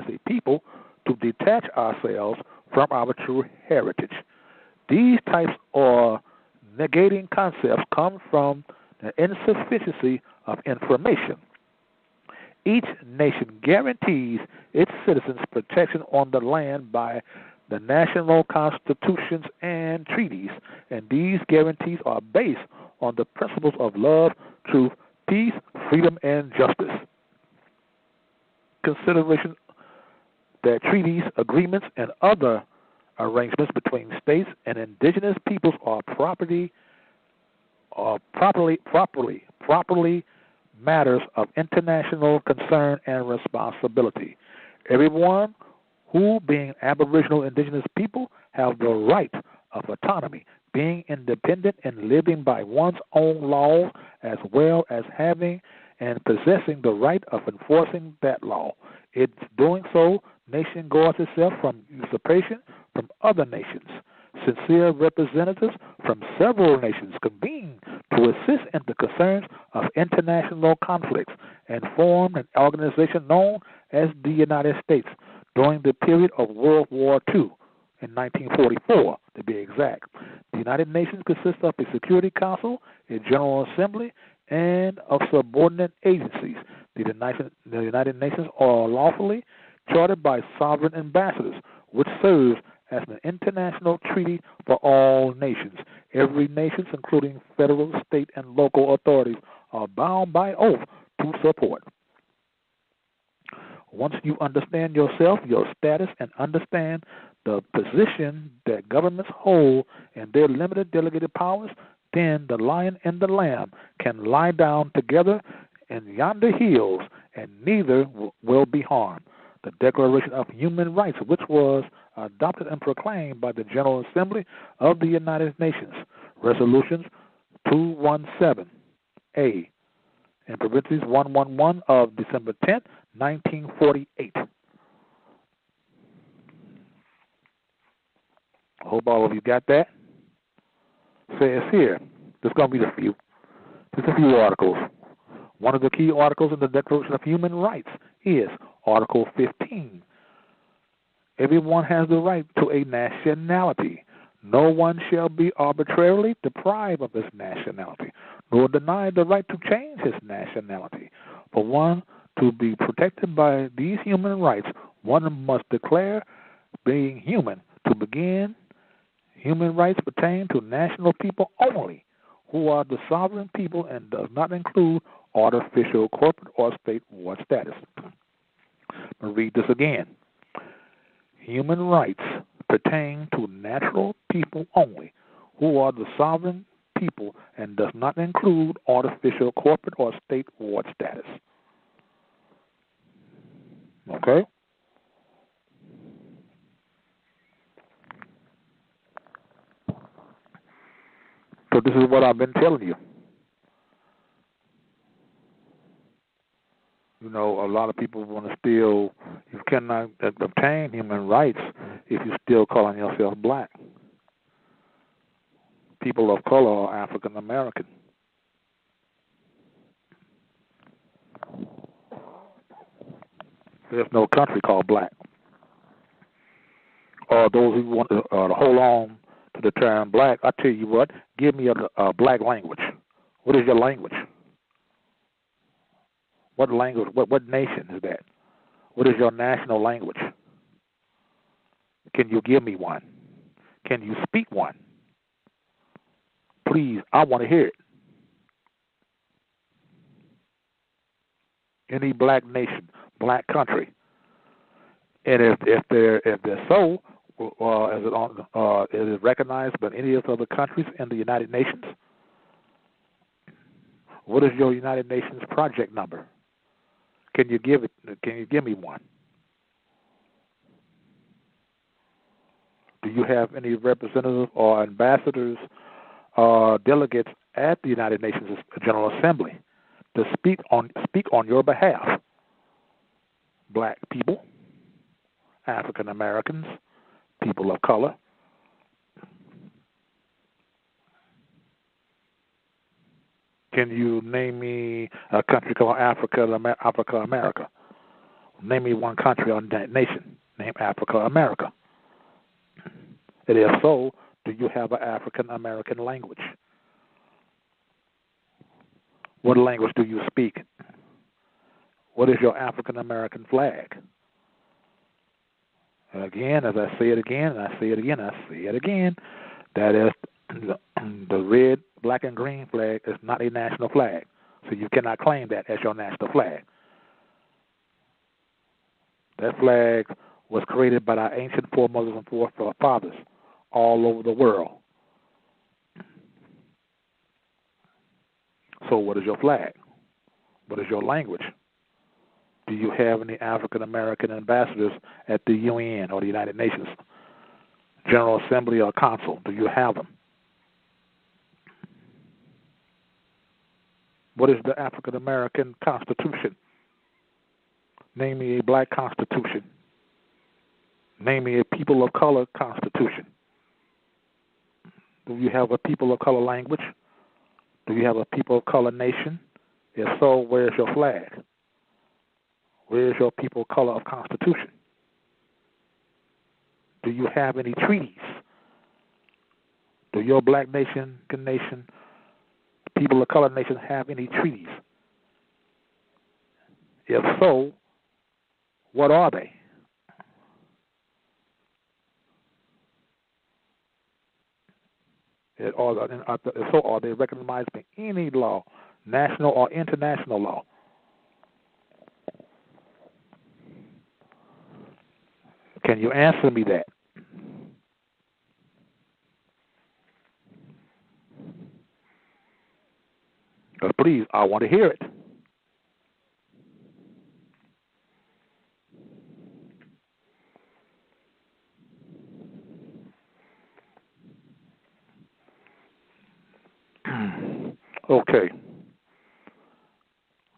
Speaker 4: a people to detach ourselves from our true heritage. These types of negating concepts come from the insufficiency of information. Each nation guarantees its citizens protection on the land by the national constitutions and treaties, and these guarantees are based on the principles of love, truth, peace, freedom, and justice. Consideration that treaties, agreements, and other arrangements between states and indigenous peoples are properly matters of international concern and responsibility. Everyone who, being Aboriginal indigenous people, have the right of autonomy, being independent and living by one's own laws, as well as having and possessing the right of enforcing that law. Its doing so, nation guards itself from usurpation from other nations. Sincere representatives from several nations convene to assist in the concerns of international conflicts and form an organization known as the United States during the period of World War II in 1944, to be exact. The United Nations consists of a Security Council, a General Assembly, and of subordinate agencies. The United Nations are lawfully chartered by sovereign ambassadors, which serves as an international treaty for all nations. Every nation, including federal, state, and local authorities, are bound by oath to support. Once you understand yourself, your status, and understand the position that governments hold and their limited delegated powers, then the lion and the lamb can lie down together in yonder hills, and neither will be harmed. the Declaration of Human Rights, which was adopted and proclaimed by the General Assembly of the United Nations, Resolutions 217A, in parentheses 111 of December 10th, 1948. I hope all of you got that. Says here, there's going to be just a few articles. One of the key articles in the Declaration of Human Rights is Article 15. Everyone has the right to a nationality. No one shall be arbitrarily deprived of his nationality, nor denied the right to change his nationality. For one to be protected by these human rights, one must declare being human. To begin, human rights pertain to national people only, who are the sovereign people, and does not include artificial corporate or statewide status. I'll read this again. Human rights pertain to natural people only, who are the sovereign people, and does not include artificial corporate or statewide status. Okay? So this is what I've been telling you. You know, a lot of people want to still, you cannot obtain human rights if you're still calling yourself black. People of color are African American. There's no country called black. Or those who want to hold on to the term black, I tell you what, give me a black language. What is your language? What language, what nation is that? What is your national language? Can you give me one? Can you speak one? Please, I want to hear it. Any black nation, black country. And if they're so, is it recognized by any of the other countries in the United Nations? What is your United Nations project number? Can you give it? Can you give me one? Do you have any representatives or ambassadors or delegates at the United Nations General Assembly to speak on your behalf? Black people, African Americans, people of color. Can you name me a country called Africa America? Name me one country on that nation named Africa America. And if so, do you have an African American language? What language do you speak? What is your African American flag? And again, as I say it again, and I say it again, I say it again, that is the red, black, and green flag is not a national flag. So you cannot claim that as your national flag. That flag was created by our ancient foremothers and forefathers all over the world. So what is your flag? What is your language? Do you have any African American ambassadors at the UN or the United Nations General Assembly or Council? Do you have them? What is the African American Constitution? Name me a black constitution. Name me a people of color constitution. Do you have a people of color language? Do you have a people of color nation? If so, where's your flag? Where's your people of color of constitution? Do you have any treaties? Do your black nation, people of color nation have any treaties? If so, what are they? If so, are they recognized by any law, national or international law? Can you answer me that? But please, I want to hear it.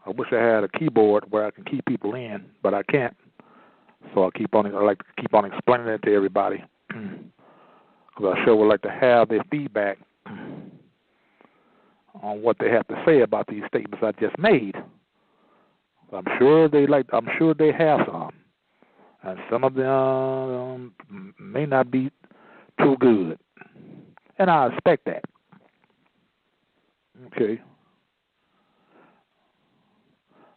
Speaker 4: I wish I had a keyboard where I can key people in, but I can't. So I like to keep on explaining it to everybody. Because I sure would like to have their feedback on what they have to say about these statements I just made. I'm sure they have some, and some of them may not be too good, and I expect that. Okay,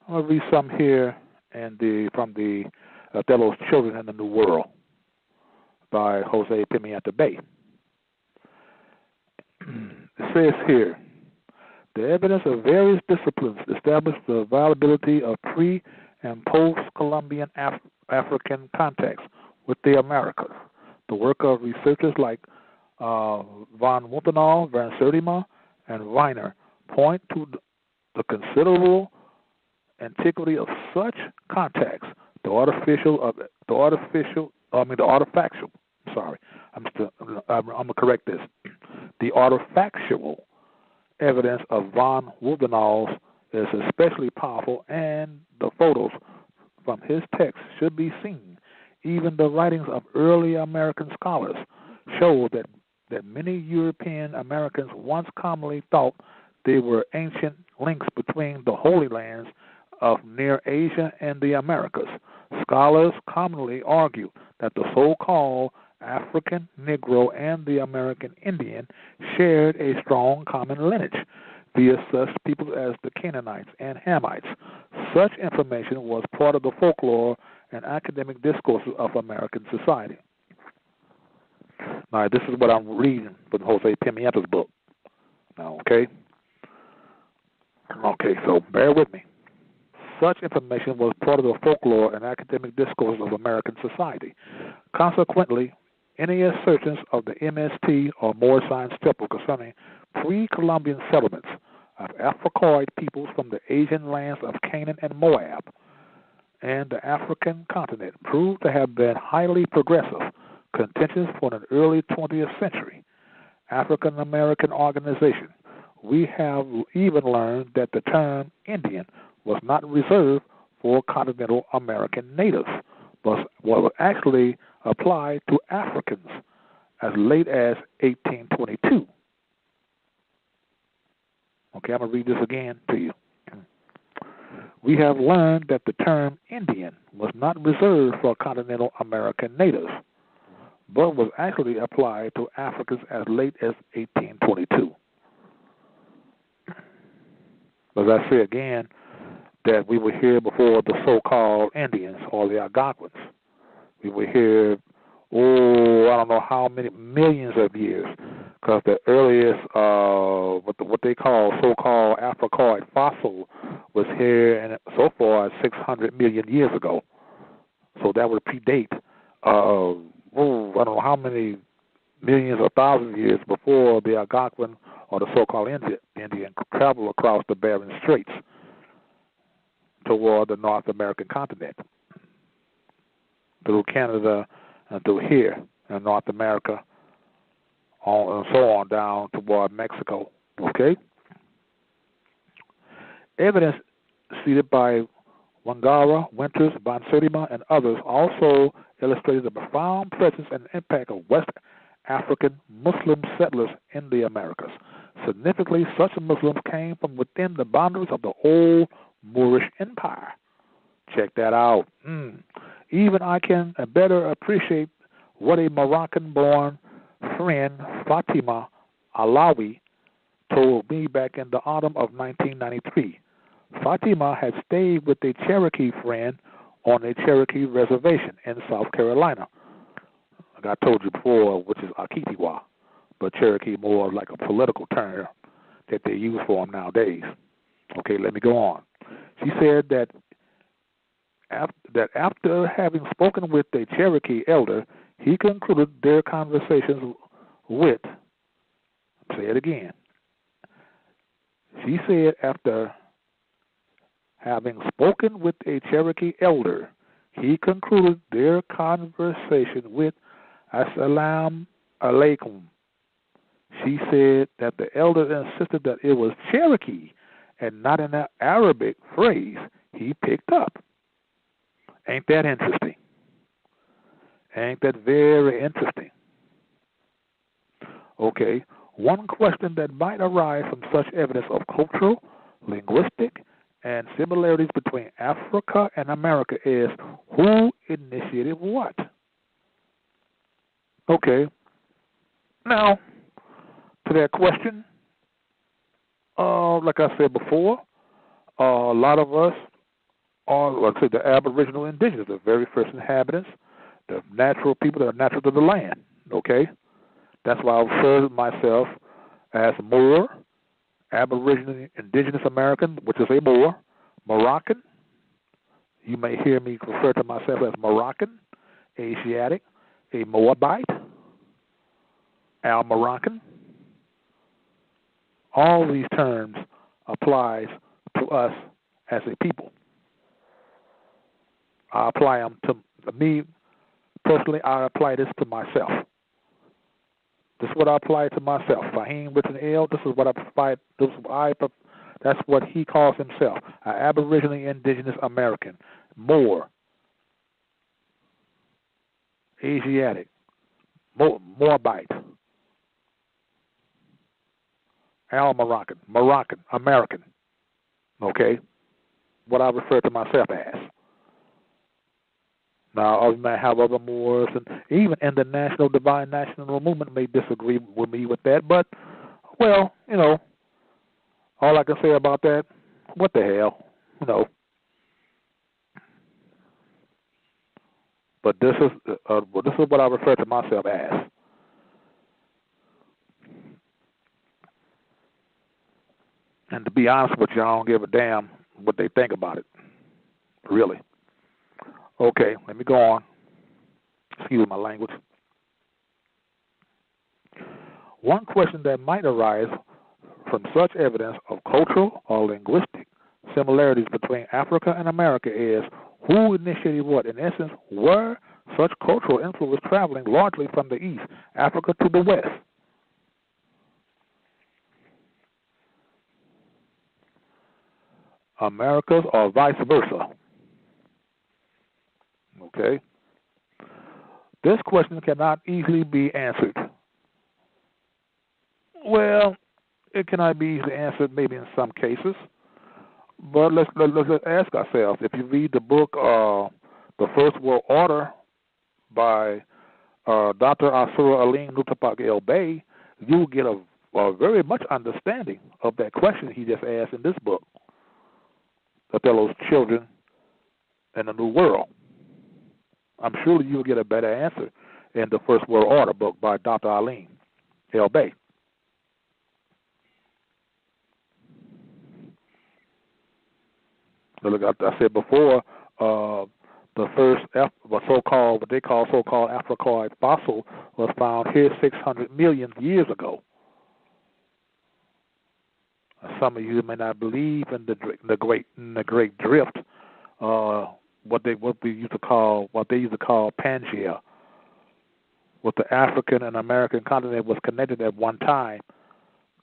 Speaker 4: I'm gonna read some here from the Othello's Children in the New World by Jose Pimienta Bay. It says here, the evidence of various disciplines established the viability of pre- and post-Columbian African contacts with the Americas. The work of researchers like von Wuthenau, Van Sertima, and Weiner point to the considerable antiquity of such contacts. The artifactual. Sorry, I'm gonna correct this. The artifactual evidence of von Wuthenau's is especially powerful, and the photos from his text should be seen. Even the writings of early American scholars show that many European Americans once commonly thought there were ancient links between the Holy Lands of Near Asia and the Americas. Scholars commonly argue that the so-called African Negro and the American Indian shared a strong common lineage via such people as the Canaanites and Hamites. Such information was part of the folklore and academic discourses of American society. Now, this is what I'm reading from Jose Pimienta's book. Now, okay, so bear with me. Such information was part of the folklore and academic discourse of American society. Consequently, any assertions of the MST or Moore Science Temple concerning pre-Columbian settlements of Africoid peoples from the Asian lands of Canaan and Moab and the African continent proved to have been highly progressive contentions for an early 20th century African American organization. We have even learned that the term Indian was not reserved for continental American natives, but was actually applied to Africans as late as 1822. Okay, I'm going to read this again to you. We have learned that the term Indian was not reserved for continental American natives, but was actually applied to Africans as late as 1822. As I say again, that we were here before the so-called Indians or the Algonquins. We were here, I don't know how many millions of years, because the earliest, what they call so-called Africoid fossil was here and so far as 600 million years ago. So that would predate, I don't know how many millions or thousands of years before the Algonquin or the so-called Indian traveled across the Bering Straits toward the North American continent, through Canada and through here in North America, and so on down toward Mexico. Okay? Evidence cited by Wangara, Winters, Van Sertima, and others also illustrated the profound presence and impact of West African Muslim settlers in the Americas. Significantly, such Muslims came from within the boundaries of the old Moorish Empire. Check that out. Even I can better appreciate what a Moroccan-born friend, Fatima Alawi, told me back in the autumn of 1993. Fatima had stayed with a Cherokee friend on a Cherokee reservation in South Carolina. Like I told you before, which is Akitiwa, but Cherokee more like a political term that they use for them nowadays. Okay, let me go on. She said that after having spoken with a Cherokee elder, he concluded their conversations with, say it again. She said after having spoken with a Cherokee elder, he concluded their conversation with Assalamu alaikum. She said that the elder insisted that it was Cherokee and not in an Arabic phrase he picked up. Ain't that interesting? Ain't that very interesting? Okay, one question that might arise from such evidence of cultural, linguistic, and similarities between Africa and America is who initiated what? Okay, now, to that question, like I said before, a lot of us are, let's say, the Aboriginal indigenous, the very first inhabitants, the natural people that are natural to the land, okay? That's why I refer to myself as Moor, Aboriginal Indigenous American, which is a Moor, Moroccan. You may hear me refer to myself as Moroccan, Asiatic, a Moabite, Al-Moroccan. All these terms applies to us as a people. I apply them to me personally. I apply this to myself. This is what I apply to myself. Faheem with an L. This is what I apply. That's what he calls himself: an Aboriginal Indigenous American, Moor, Asiatic, Moabite, Al-Moroccan, Moroccan, American. Okay, what I refer to myself as. Now, I may have other Moors, and even in the Divine National Movement may disagree with me with that, but, well, you know, all I can say about that, what the hell, you know. But this is what I refer to myself as. And to be honest with you, I don't give a damn what they think about it, really. Okay, let me go on. Excuse my language. One question that might arise from such evidence of cultural or linguistic similarities between Africa and America is who initiated what? In essence, were such cultural influence traveling largely from the east, Africa to the west? Americas or vice versa? Okay. This question cannot easily be answered. Well, it cannot be easily answered maybe in some cases, but let's ask ourselves. If you read the book, The First World Order by Dr. Asura Alim Nutapak El-Bey, you will get a very much understanding of that question he just asked in this book, Othello's Children in the New World. I'm sure you'll get a better answer in the First World Order book by Dr. Alim El-Bey. Look, I said before, the first what they call so-called Africoid fossil was found here 600 million years ago. Some of you may not believe in the Great Drift. What they used to call Pangea, what the African and American continent was connected at one time,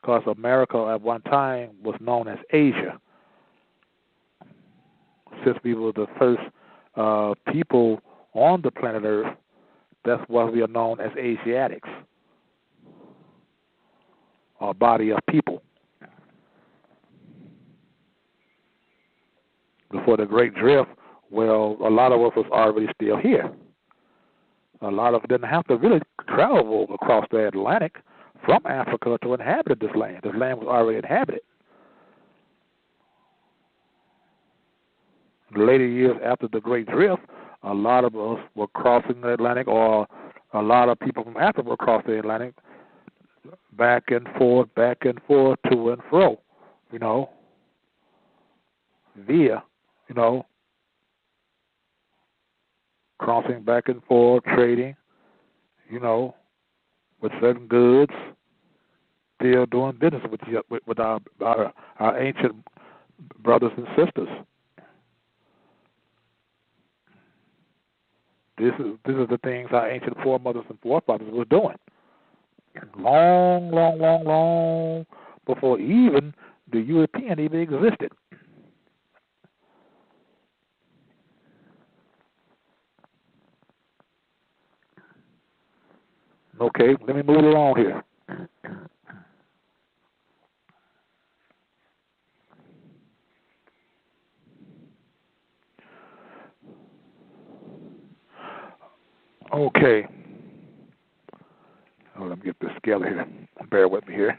Speaker 4: because America at one time was known as Asia. Since we were the first people on the planet Earth, that's why we are known as Asiatics, or body of people. Before the Great Drift, well, a lot of us was already still here. A lot of us didn't have to really travel across the Atlantic from Africa to inhabit this land. This land was already inhabited. In the later years after the Great Drift, a lot of us were crossing the Atlantic, or a lot of people from Africa were crossing the Atlantic, back and forth, to and fro, via, crossing back and forth, trading, with certain goods, still doing business with our ancient brothers and sisters. This is the things our ancient foremothers and forefathers were doing. Long before even the European even existed. Okay, let me move along here. Okay. Oh, let me get this together here. Bear with me here.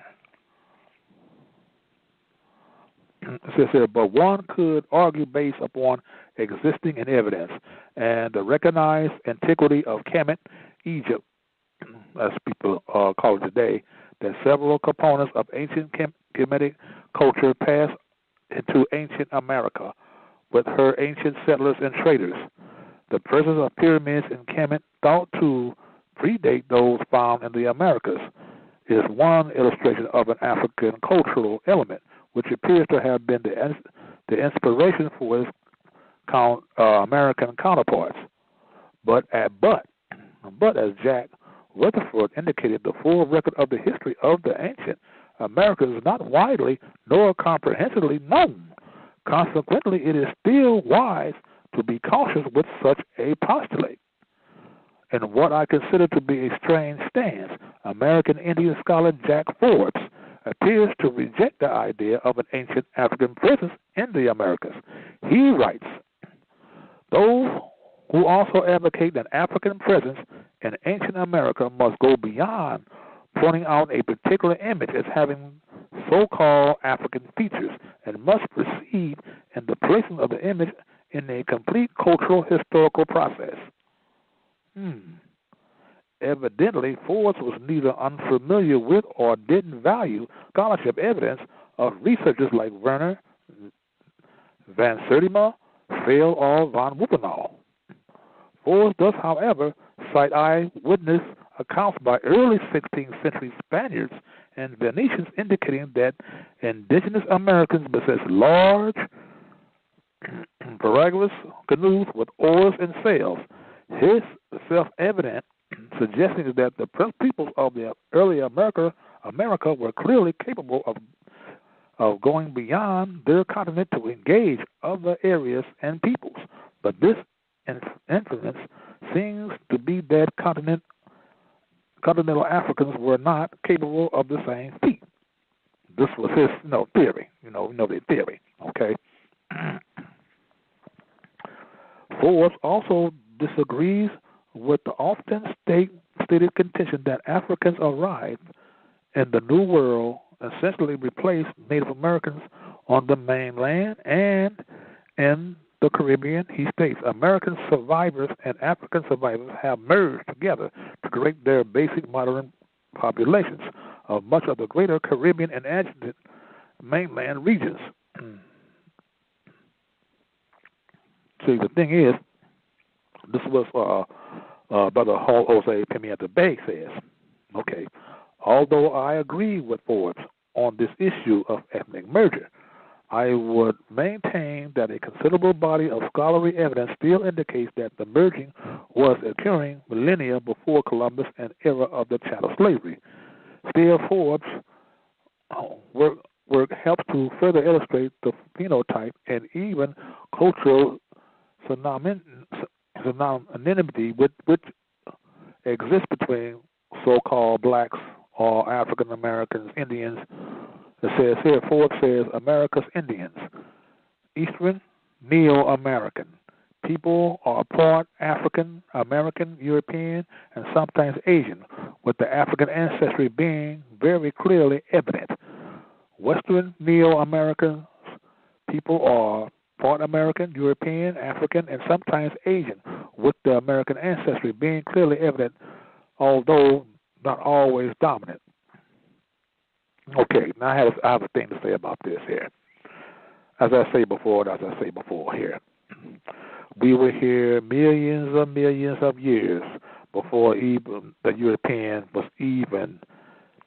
Speaker 4: It says here, but one could argue based upon existing in evidence and the recognized antiquity of Kemet, Egypt, as people call it today, that several components of ancient Kemetic culture passed into ancient America with her ancient settlers and traders. The presence of pyramids in Kemet, thought to predate those found in the Americas, is one illustration of an African cultural element, which appears to have been the inspiration for its American counterparts. But as Jack Rutherford indicated, the full record of the history of the ancient Americas is not widely nor comprehensively known. Consequently, it is still wise to be cautious with such a postulate. In what I consider to be a strange stance, American Indian scholar Jack Forbes appears to reject the idea of an ancient African presence in the Americas. He writes, those who also advocate an African presence in ancient America must go beyond pointing out a particular image as having so-called African features and must proceed in the placing of the image in a complete cultural historical process. Evidently, Forbes was neither unfamiliar with or didn't value scholarship evidence of researchers like Werner van Sertima, Vail, or von Wuppertal. Forbes does, however, cite eyewitness accounts by early 16th century Spaniards and Venetians indicating that indigenous Americans possessed large ferraglous canoes with oars and sails. His self-evident suggesting that the peoples of the early America were clearly capable of going beyond their continent to engage other areas and peoples. But this inference seems to be that continental Africans were not capable of the same feat. This was his theory. The theory. Okay. Forbes also disagrees with the often stated contention that Africans arrived in the New World essentially replaced Native Americans on the mainland and in the Caribbean. He states American survivors and African survivors have merged together to create their basic modern populations of much of the greater Caribbean and adjacent mainland regions. See, the thing is, this was Brother Jose Pimienta Bay says, okay, although I agree with Forbes on this issue of ethnic merger, I would maintain that a considerable body of scholarly evidence still indicates that the merging was occurring millennia before Columbus and era of the chattel slavery. Still, Forbes' work helps to further illustrate the phenotype and even cultural synonymity which exists between so-called blacks or African Americans, Indians. It says here, Forbes says, America's Indians, Eastern Neo-American. People are part African, American, European, and sometimes Asian, with the African ancestry being very clearly evident. Western Neo-American people are part American, European, African, and sometimes Asian, with the American ancestry being clearly evident, although not always dominant. Okay, now I have a thing to say about this here. As I say before here, we were here millions of years before even the European was even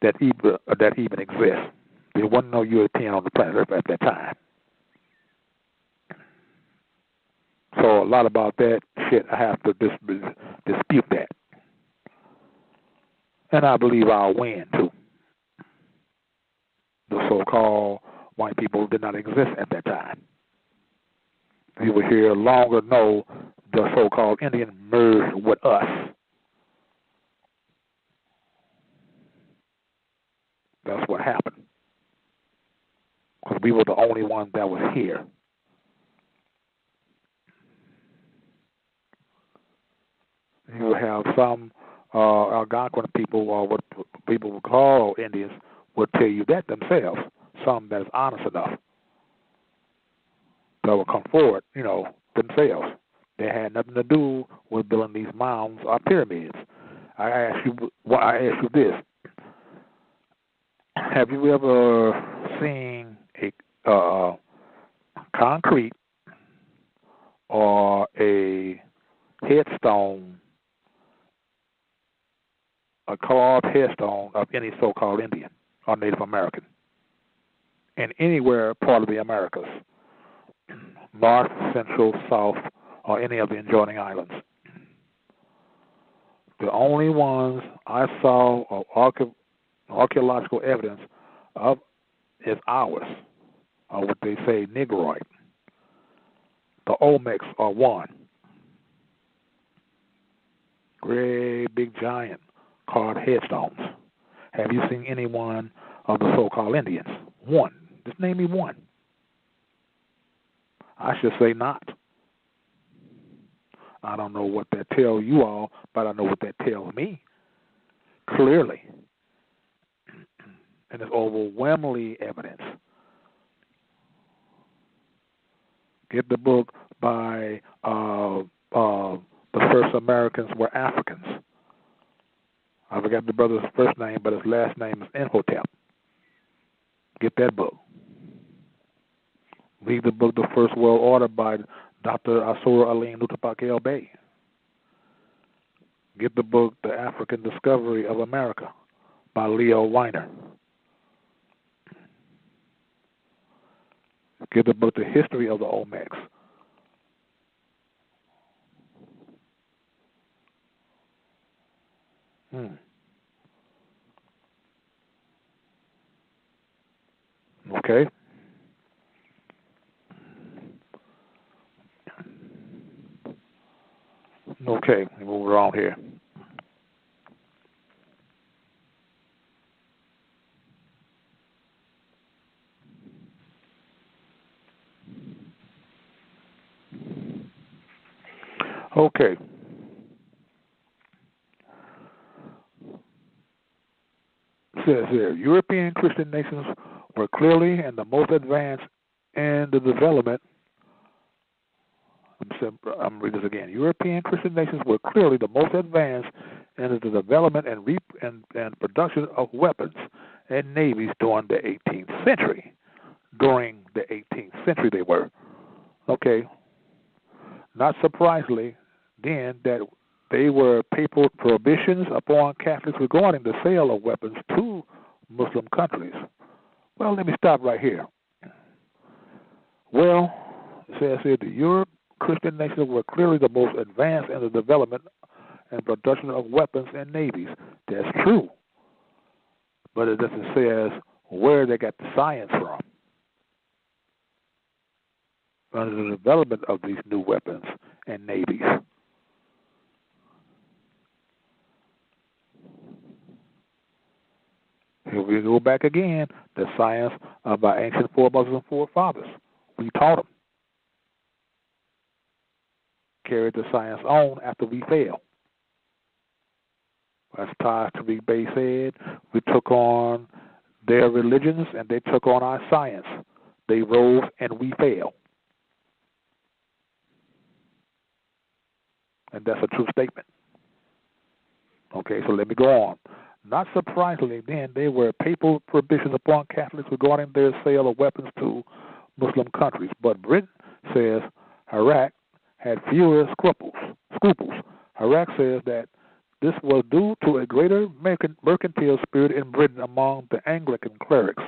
Speaker 4: that even exists. There wasn't no European on the planet Earth at that time. So a lot about that shit, I have to dispute that. And I believe I'll win, too. The so-called white people did not exist at that time. You were here long ago, the so-called Indian merged with us. That's what happened. Because we were the only ones that was here. You have some Algonquin people, or what people would call Indians, would tell you that themselves. Some that is honest enough that will come forward, themselves. They had nothing to do with building these mounds or pyramids. I ask you this: have you ever seen a concrete or a headstone, a carved headstone of any so-called Indian or Native American in anywhere part of the Americas, North, Central, South, or any of the adjoining islands? The only ones I saw of archaeological evidence of is ours, or what they say Negroid. The Olmecs are one. Great big giant carved headstones. Have you seen any one of the so-called Indians? One. Just name me one. I should say not. I don't know what that tells you all, but I know what that tells me. Clearly. And it's overwhelmingly evidence. Get the book by The First Americans Were Africans. I forgot the brother's first name, but his last name is Imhotep. Get that book. Read the book The First World Order by Dr. Asura Alim Nutapak El-Bey. Get the book The African Discovery of America by Leo Weiner. Get the book The History of the Olmecs. Okay. Okay, move around here. Okay. It says here, European Christian nations were clearly and the most advanced in the development. I'm reading this again. European Christian nations were clearly the most advanced in the development and production of weapons and navies during the 18th century. During the 18th century they were. Okay. Not surprisingly, then, that they were papal prohibitions upon Catholics regarding the sale of weapons to Muslim countries. Well, let me stop right here. Well, it says here the Europe Christian nations were clearly the most advanced in the development and production of weapons and navies. That's true. But it doesn't say where they got the science from. Under the development of these new weapons and navies. Here we go back again, the science of our ancient foremothers and forefathers. We taught them. Carried the science on after we fell. As Taj Tariq Bey said, we took on their religions and they took on our science. They rose and we fell. And that's a true statement. Okay, so let me go on. Not surprisingly, then, there were papal prohibitions upon Catholics regarding their sale of weapons to Muslim countries. But Britain says Iraq had fewer scruples. Iraq says that this was due to a greater mercantile spirit in Britain among the Anglican clerics.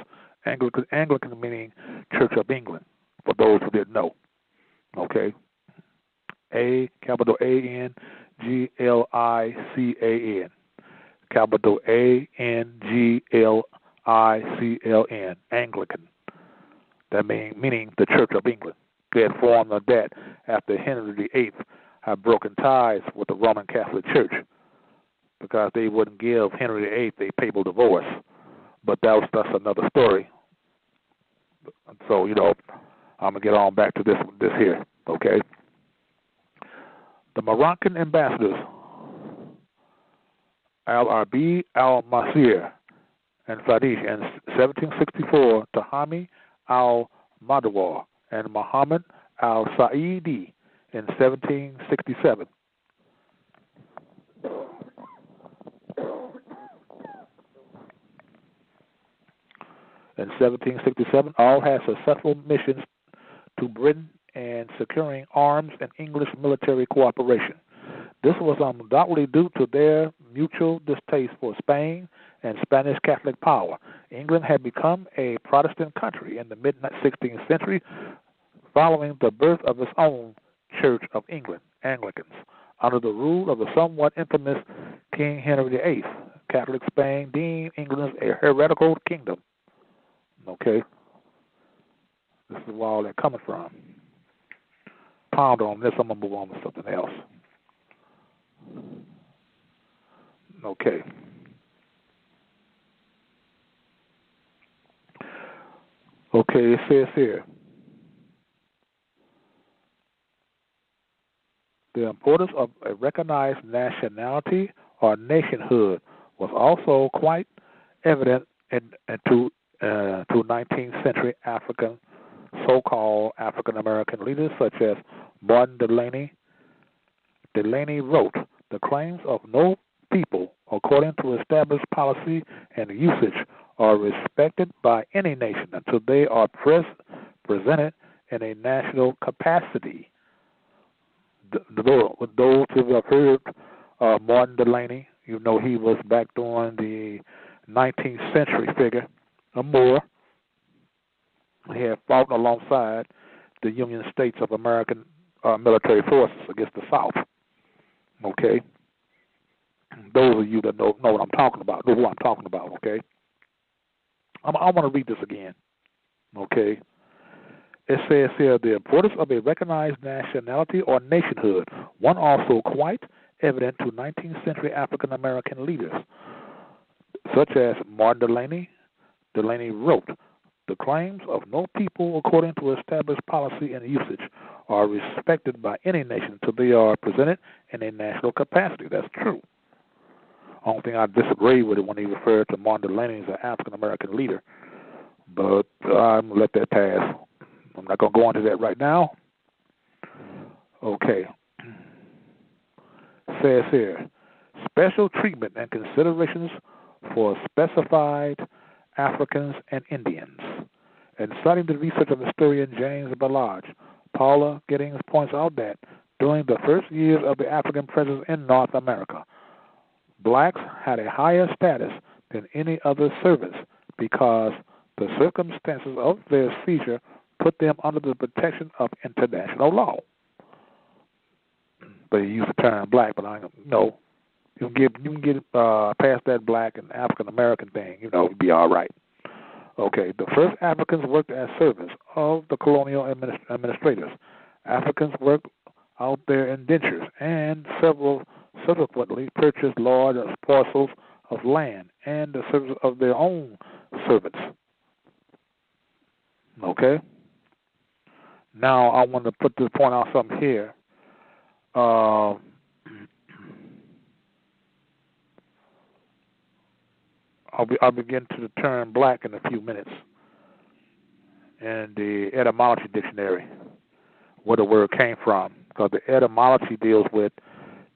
Speaker 4: Anglican meaning Church of England, for those who didn't know. Okay? Capital A-N-G-L-I-C-A-N. Capital A-N-G-L-I-C-L-N. Anglican. That meaning the Church of England. They had formed of that after Henry VIII had broken ties with the Roman Catholic Church because they wouldn't give Henry VIII a papal divorce. But that's another story. So, I'm going to get on back to this here, okay? The Moroccan ambassadors, Al-Arabi al-Masir and Fadish in 1764, Tahami al-Madawar and Muhammad al-Sa'idi in 1767. In 1767, all had successful missions to Britain and securing arms and English military cooperation. This was undoubtedly due to their mutual distaste for Spain and Spanish Catholic power. England had become a Protestant country in the mid-16th century following the birth of its own Church of England, Anglicans, under the rule of the somewhat infamous King Henry VIII. Catholic Spain deemed England a heretical kingdom. Okay? This is where all that coming from. Ponder on this. I'm going to move on to something else. Okay. Okay, it says here, the importance of a recognized nationality or nationhood was also quite evident to 19th century so-called African American leaders such as Martin Delany. Delany wrote, "The claims of no people, according to established policy and usage, are respected by any nation until they are presented in a national capacity." Those who have heard Martin Delany, he was back during the 19th century figure, or more. He had fought alongside the Union States of American military forces against the South. Okay? Those of you that know what I'm talking about, know who I'm talking about, okay? I want to read this again, okay? It says here, the importance of a recognized nationality or nationhood, one also quite evident to 19th century African American leaders, such as Martin Delany. Delany wrote, "The claims of no people, according to established policy and usage, are respected by any nation until they are presented in a national capacity." That's true. Only thing I disagree with it when he referred to Martin Delany as an African American leader, but I'm going to let that pass. I'm not going to go into that right now. Okay. It says here, special treatment and considerations for specified Africans and Indians. And citing the research of historian James Ballage, Paula Giddings points out that during the first years of the African presence in North America, blacks had a higher status than any other servants because the circumstances of their seizure put them under the protection of international law. But he used the term black, but I know you can get past that black and African American thing, you'll be all right. Okay, the first Africans worked as servants of the colonial administrators. Africans worked out their indentures and subsequently purchased large parcels of land and the service of their own servants. Okay? Now I want to point out something here. I'll begin to the term black in a few minutes in the etymology dictionary, where the word came from, because the etymology deals with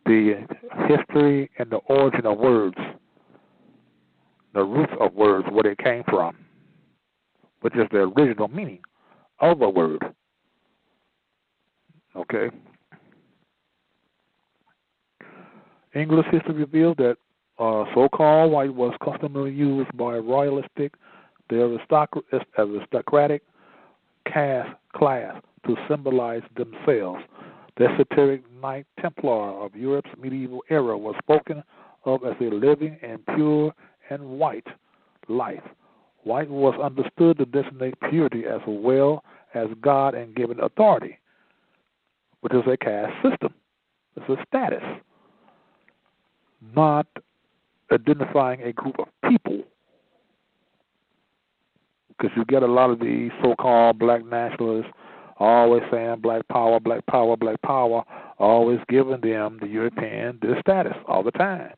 Speaker 4: the history and the origin of words, the roots of words, where they came from, which is the original meaning of a word. Okay? English history reveals that so-called white was customarily used by royalistic, the aristocratic caste class to symbolize themselves. The esoteric Knight Templar of Europe's medieval era was spoken of as a living and pure and white life, White was understood to designate purity as well as God and given authority, which is a caste system. It's a status, not identifying a group of people. Because you get a lot of these so-called black nationalists always saying black power, black power, black power, always giving them, the European, this status all the time.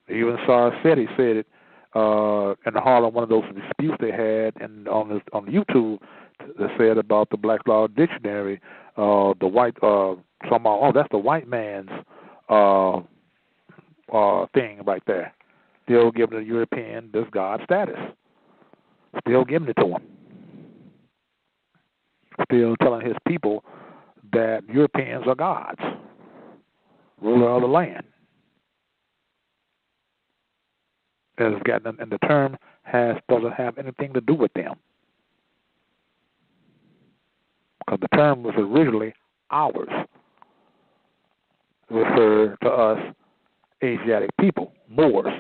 Speaker 4: Even Sarcetti said it in the Harlem, one of those disputes they had on YouTube, that said about the Black Law Dictionary, the white, that's the white man's thing right there. Still giving the European this God status. Still giving it to him. Still telling his people that Europeans are gods, ruler of the land. And the term doesn't have anything to do with them, because the term was originally ours. It referred to us Asiatic people, Moors.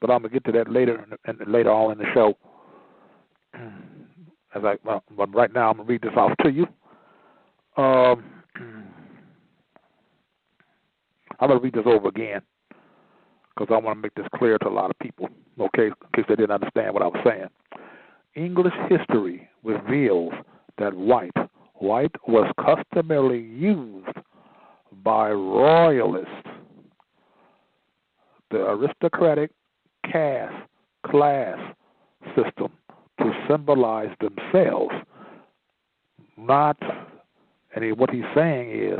Speaker 4: But I'm gonna get to that later on in the show. But right now I'm gonna read this off to you. I'm gonna read this over again, because I want to make this clear to a lot of people, okay, in case they didn't understand what I was saying. English history reveals that white was customarily used by royalists, the aristocratic caste class system, to symbolize themselves. Not, and what he's saying is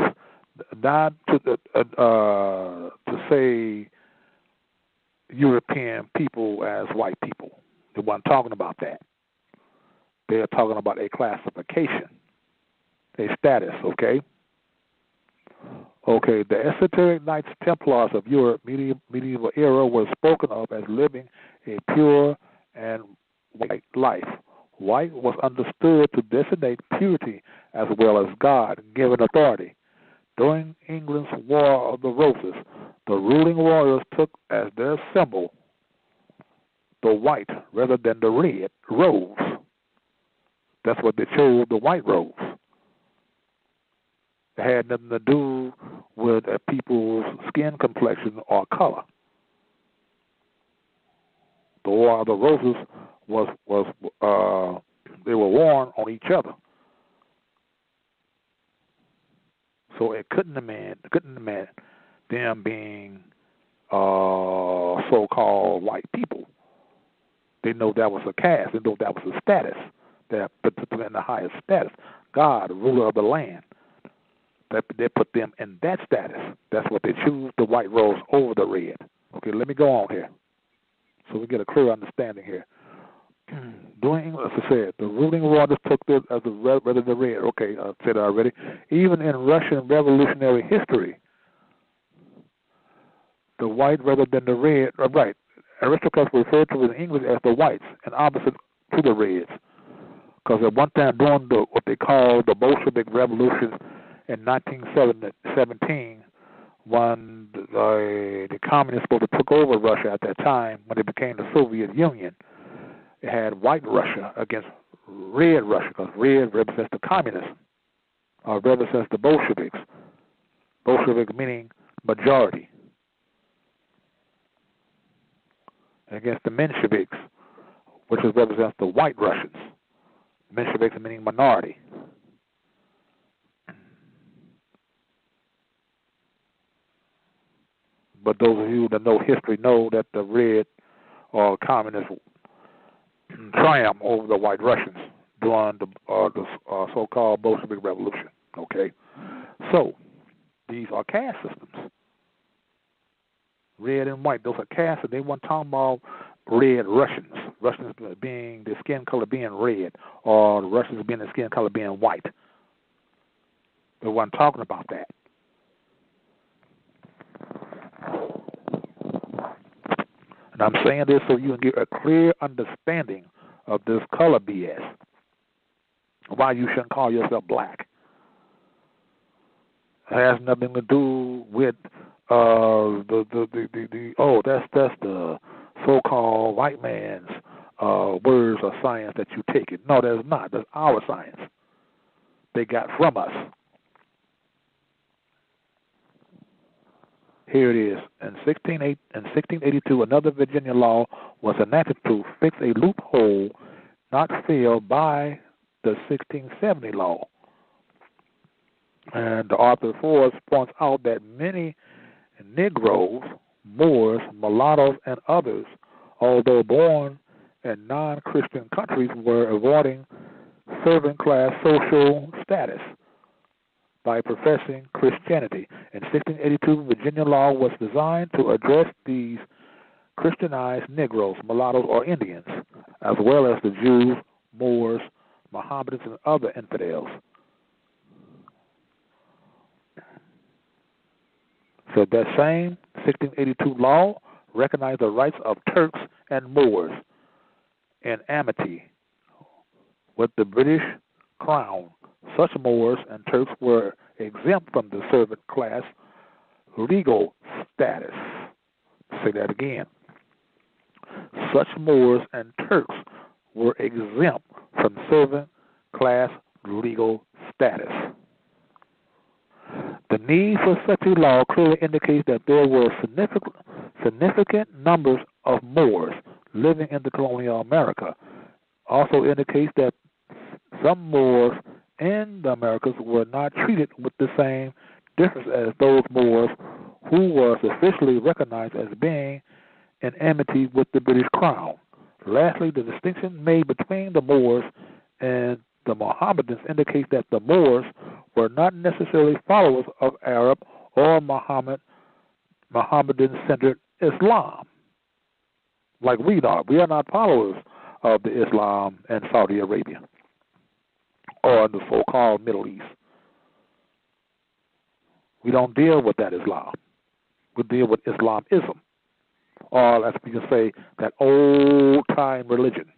Speaker 4: not to say European people as white people. They weren't talking about that. They are talking about a classification, a status, okay? Okay, the esoteric Knights Templars of Europe, medieval era, were spoken of as living a pure and white life. White was understood to designate purity as well as God-given authority. During England's War of the Roses, the ruling warriors took as their symbol the white rather than the red rose. That's what they chose, the white rose. It had nothing to do with a people's skin complexion or color. The War of the Roses they were worn on each other. So it couldn't have meant them being so-called white people. They know that was a caste. They know that was a status. That put them in the highest status. God, ruler of the land. They put them in that status. That's what they choose, the white rose over the red. Okay, let me go on here, so we get a clear understanding here. During England, as I said, the ruling royalists took this as rather than the red. Okay, I said it already. Even in Russian revolutionary history, the white rather than the red. Right, aristocrats were referred to in English as the whites, and opposite to the reds. Because at one time during what they called the Bolshevik Revolution in 1917, when the communists took over Russia at that time, when it became the Soviet Union, it had white Russia against red Russia, because red represents the communism, or represents the Bolsheviks. Bolshevik meaning majority. Against the Mensheviks, which represents the white Russians. Mensheviks meaning minority. But those of you that know history know that the red or communists triumphed over the white Russians during the so-called Bolshevik Revolution. Okay, so these are caste systems. Red and white, those are castes, and they weren't talking about red Russians. Russians being the skin color being red, or the Russians being the skin color being white. They weren't talking about that. And I'm saying this so you can get a clear understanding of this color BS. Why you shouldn't call yourself black. It has nothing to do with That's the so-called white man's words or science that you take it. No, that's not. That's our science. They got from us. Here it is. In 1682, another Virginia law was enacted to fix a loophole not filled by the 1670 law. And the author Forbes points out that many Negroes, Moors, mulattoes, and others, although born in non-Christian countries, were avoiding servant class social status by professing Christianity. In 1682, Virginia law was designed to address these Christianized Negroes, mulattoes, or Indians, as well as the Jews, Moors, Mohammedans, and other infidels. So that same 1682 law recognized the rights of Turks and Moors in amity with the British Crown. Such Moors and Turks were exempt from the servant class legal status. Say that again. Such Moors and Turks were exempt from servant class legal status. The need for such a law clearly indicates that there were significant numbers of Moors living in the colonial America. Also indicates that some Moors in the Americas were not treated with the same difference as those Moors who was officially recognized as being in amity with the British Crown. Lastly, the distinction made between the Moors and the Mohammedans indicates that the Moors were not necessarily followers of Arab or Mohammedan-centered Islam, like we are. We are not followers of the Islam in Saudi Arabia or the so-called Middle East. We don't deal with that Islam. We deal with Islamism, or as we can say, that old-time religion.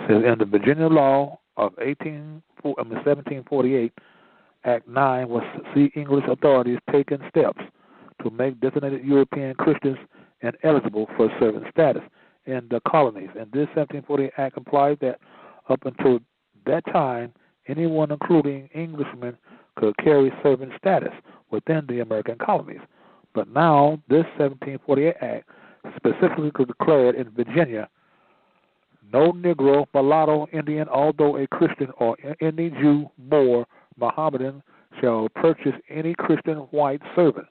Speaker 4: Says in the Virginia law of 1748, Act 9 was see English authorities taking steps to make designated European Christians ineligible for servant status in the colonies. And this 1748 Act implied that up until that time, anyone, including Englishmen, could carry servant status within the American colonies. But now, this 1748 Act specifically declared in Virginia, no Negro, mulatto, Indian, although a Christian, or any Jew, Moor, Mohammedan, shall purchase any Christian white servant.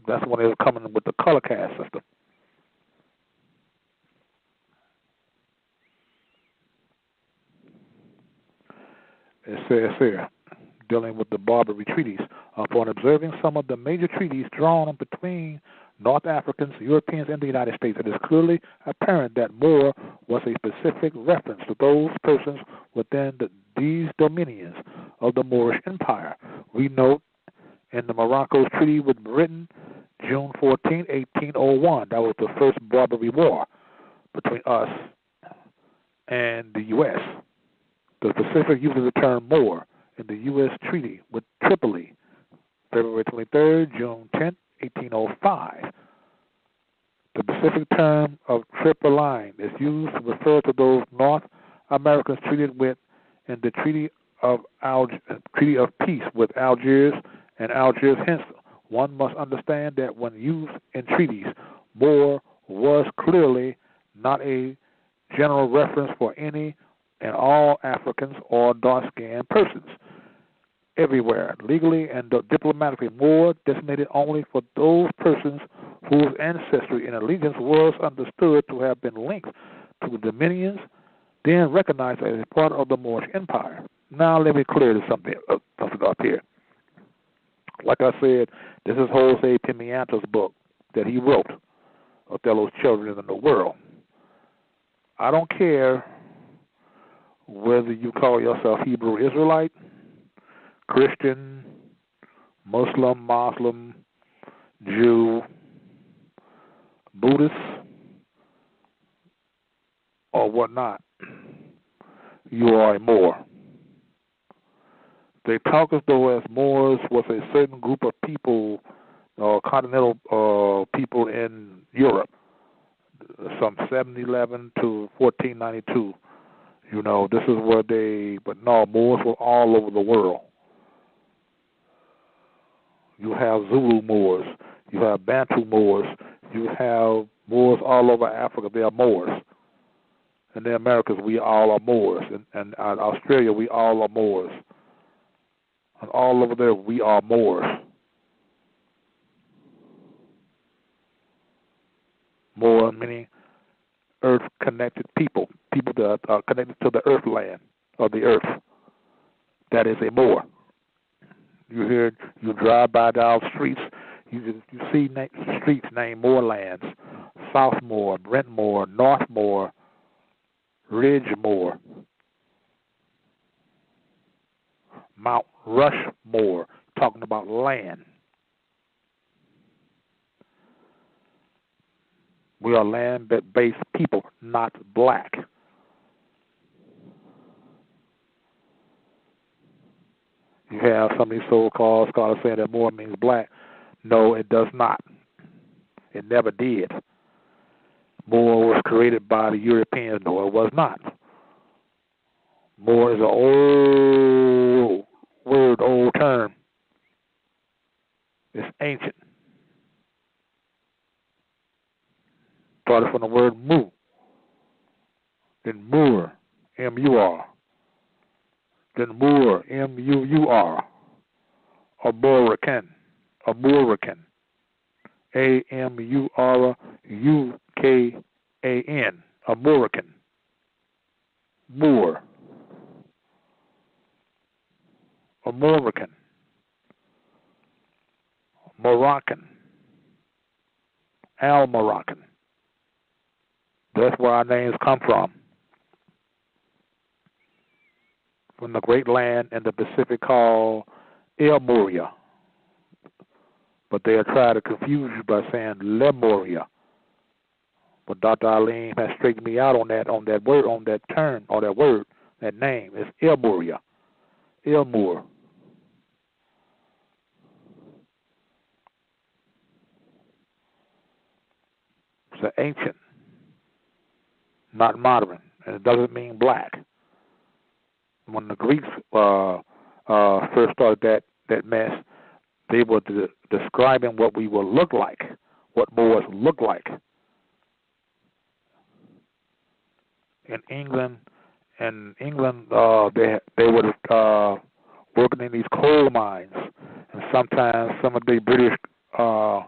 Speaker 4: That's when they were coming with the color caste system. It says here, dealing with the Barbary treaties, upon observing some of the major treaties drawn between North Africans, Europeans, and the United States, it is clearly apparent that Moor was a specific reference to those persons within these dominions of the Moorish Empire. We note in the Morocco's treaty with Britain, June 14, 1801, that was the first Barbary War between us and the U.S. The specific use of the term Moor in the U.S. treaty with Tripoli, February 23, June 10, 1805. The specific term of Tripoline is used to refer to those North Americans treated with in the Treaty of Peace with Algiers and Algiers. Hence, one must understand that when used in treaties, Moor was clearly not a general reference for any and all Africans or dark-skinned persons. Everywhere, legally and diplomatically, Moor designated only for those persons whose ancestry and allegiance was understood to have been linked to the dominions then recognized as a part of the Moorish Empire. Now let me clear something up here. Like I said, this is Jose Pimienta's book that he wrote, Othello's Children in the World. I don't care whether you call yourself Hebrew Israelite, Christian, Muslim, Jew, Buddhist, or whatnot, you are a Moor. They talk as though as Moors was a certain group of people, continental people in Europe, from 711 to 1492. You know, this is where but no, Moors were all over the world. You have Zulu Moors, you have Bantu Moors, you have Moors all over Africa. They are Moors. In the Americas, we all are Moors. And in Australia, we all are Moors. And all over there, we are Moors. Moor meaning earth-connected people, people that are connected to the earth land, or the earth. That is a Moor. You drive by down streets, you see streets named Moorlands, Southmore, Brentmore, Northmore, Ridgemore, Mount Rushmore, talking about land. We are land-based people, not black. You have some of these so-called scholars saying that Moor means black. No, it does not. It never did. Moor was created by the Europeans. No, it was not. Moor is an old word, old term. It's ancient. Started from the word mu. Then Moor, M-U-R. Then Moor, M-U-U-R. Amurican, A-M-U-R-U-K-A-N, Amurican. Moor. Amurican. Moroccan. Al-Moroccan. That's where our names come from the great land in the Pacific called Lemuria. But they are trying to confuse you by saying Lemuria. But Dr. Alim has straightened me out on that word, on that term, or that word, that name. It's Lemuria. Elmur. It's an ancient, not modern, and it doesn't mean black. When the Greeks first started that mess, they were describing what we will look like, what Moors look like. In England, they were working in these coal mines, and sometimes some of the British coal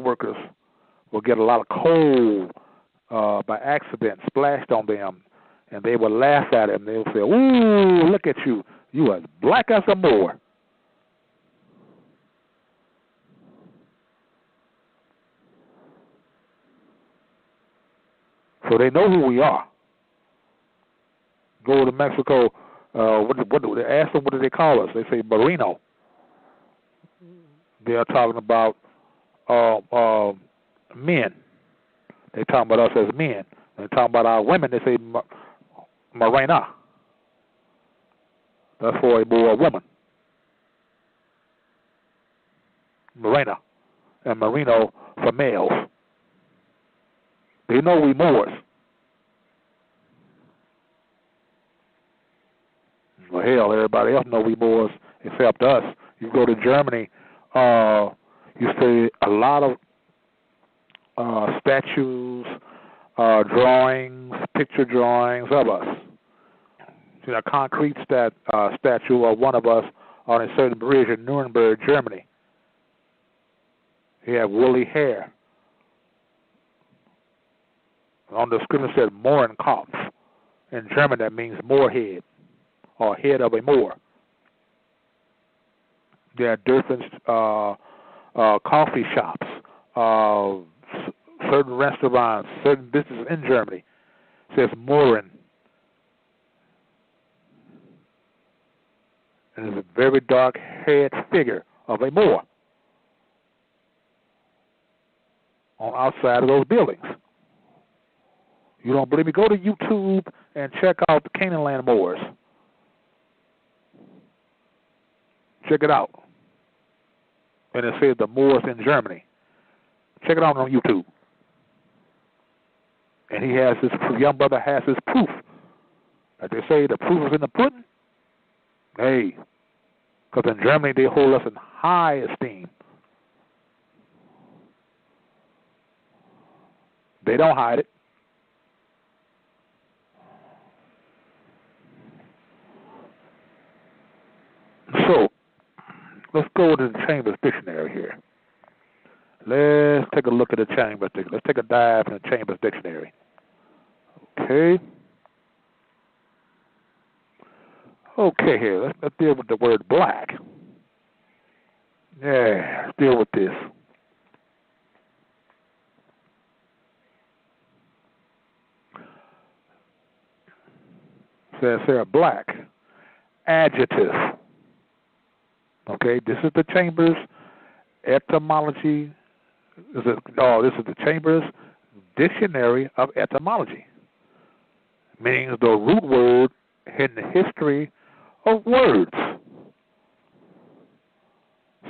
Speaker 4: workers will get a lot of coal by accident splashed on them, and they would laugh at him. They would say, "Ooh, look at you! You as black as a Moor." So they know who we are. Go to Mexico. What do they ask them? What do they call us? They say Marino. They are talking about men. They talking about us as men. They talking about our women. They say Morena. That's for a Moor woman. Morena and Merino for males. They know we Moors. Well, hell, everybody else know we Moors except us. You go to Germany, you see a lot of statues, drawings, picture drawings of us. See a concrete statue of one of us on a certain bridge in Nuremberg, Germany. He had woolly hair. On the scripture said Mohrenkopf. In German, that means moorhead, or head of a Moor. There are different coffee shops, certain restaurants, certain businesses in Germany. It says Mohren. And it's a very dark-haired figure of a Moor on outside of those buildings. You don't believe me? Go to YouTube and check out the Canaan Land Moors. Check it out. And it says the Moors in Germany. Check it out on YouTube. And he has his young brother has his proof. Like they say, the proof is in the pudding. Hey, because in Germany they hold us in high esteem. They don't hide it. So, let's go to the Chambers Dictionary here. Let's take a look at the Chambers Dictionary. Let's take a dive in the Chambers Dictionary. Okay. Okay, here. Let's deal with the word black. Yeah, let's deal with this. Says here, black. Adjective. Okay, this is the Chambers etymology. This is the Chambers Dictionary of Etymology. Meaning the root word in the history of words.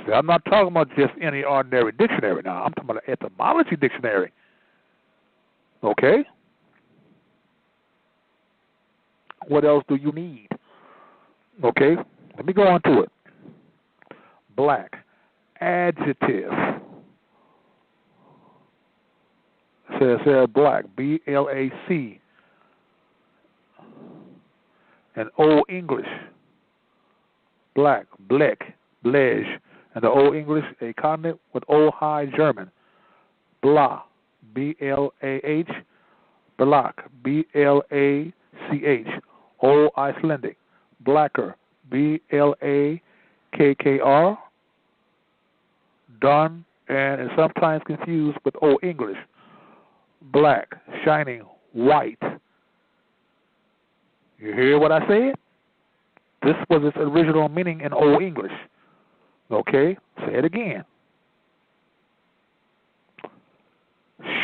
Speaker 4: See, I'm not talking about just any ordinary dictionary now. I'm talking about an etymology dictionary. Okay? What else do you need? Okay, let me go on to it. Black. Adjective. Says here black. B-L-A-C. And Old English. Black. Blek. Blej. And the Old English, a consonant with Old High German. Blah. B-L-A-H. Black. B-L-A-C-H. Old Icelandic. Blacker. B-L-A-K-K-R. Done and is sometimes confused with Old English. Black, shining, white. You hear what I said? This was its original meaning in Old English. Okay, say it again.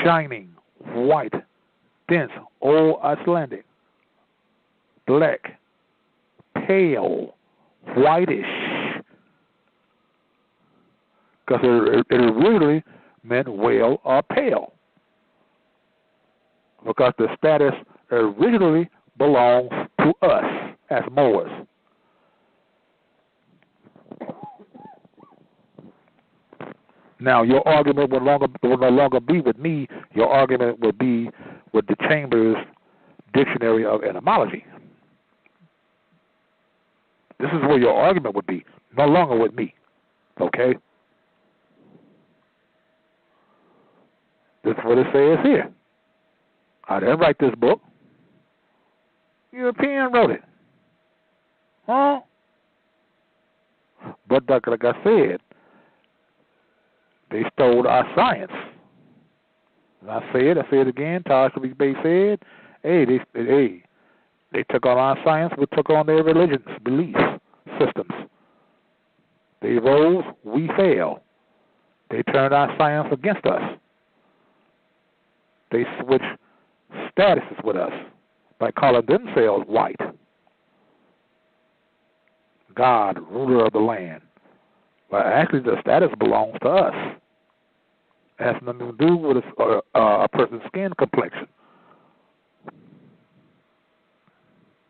Speaker 4: Shining, white, dense, Old Icelandic. Black, pale, whitish. Because it originally meant whale or pale. Because the status originally belongs to us as Moors. Now, your argument will no longer be with me. Your argument will be with the Chambers Dictionary of Etymology. This is where your argument would be, no longer with me. Okay? This is what it says here. I didn't write this book. European wrote it. Huh? But like I said, they stole our science. And I say it again, El-Bey said, they took on our science, we took on their religions, beliefs, systems. They rose, we fell. They turned our science against us. They switched statuses with us by calling themselves white. God, ruler of the land. But actually the status belongs to us. It has nothing to do with a person's skin complexion.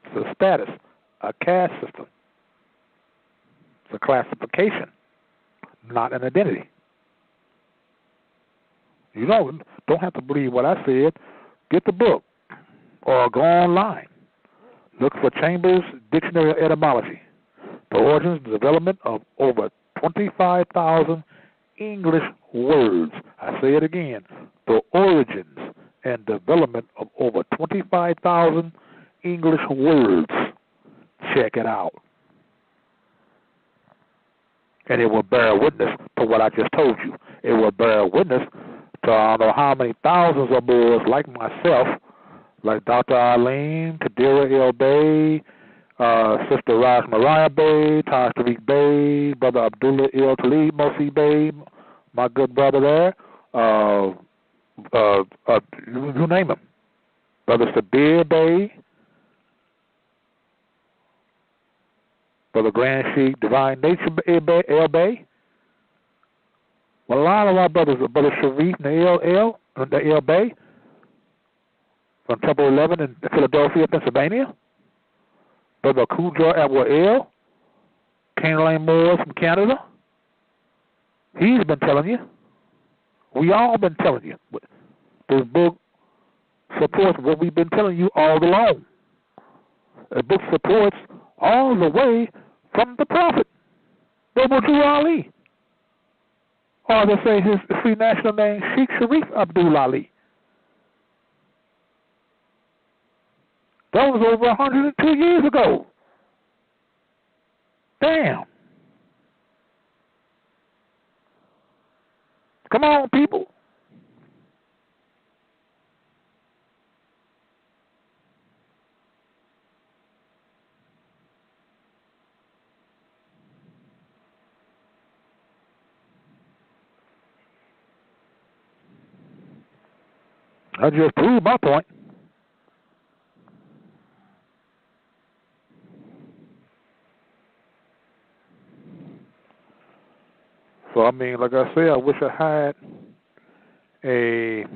Speaker 4: It's a status, a caste system. It's a classification, not an identity. You don't have to believe what I said. Get the book or go online. Look for Chambers Dictionary of Etymology. The origins and development of over 25,000 English words. I say it again. The origins and development of over 25,000 English words. Check it out. And it will bear witness to what I just told you. It will bear witness to I don't know how many thousands of Moors like myself, like Dr. Arlene, Kadira El-Bey, Sister Ras Mariah Bey, Tariq Bey, Brother Abdullah El Talib Mosi Bey, my good brother there, you name him. Brother Sabir Bey, Brother Grand Sheik, Divine Nature El-Bey. Well, a lot of our brothers, Brother Sharif the El-Bey from Temple 11 in Philadelphia, Pennsylvania. Brother Kujar Abwa'el, Caroline Moores from Canada. He's been telling you. We all been telling you. This book supports what we've been telling you all along. The book supports all the way from the Prophet, Noble Ali. Or they say his free national name, Sheikh Sharif Abdul Ali. That was over 102 years ago. Damn. Come on, people. I just proved my point. So, I mean, like I said, I wish I had a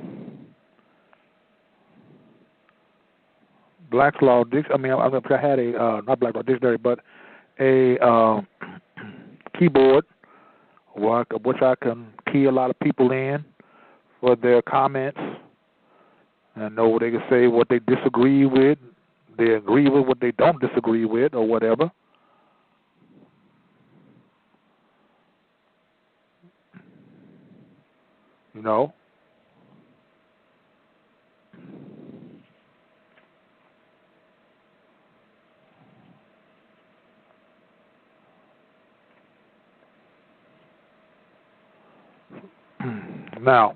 Speaker 4: Black's Law Dictionary. I mean, I had a, not Black's Law Dictionary, but a keyboard which I can key a lot of people in for their comments. I know they can say what they disagree with, they agree with what they don't disagree with, or whatever. You know? Now,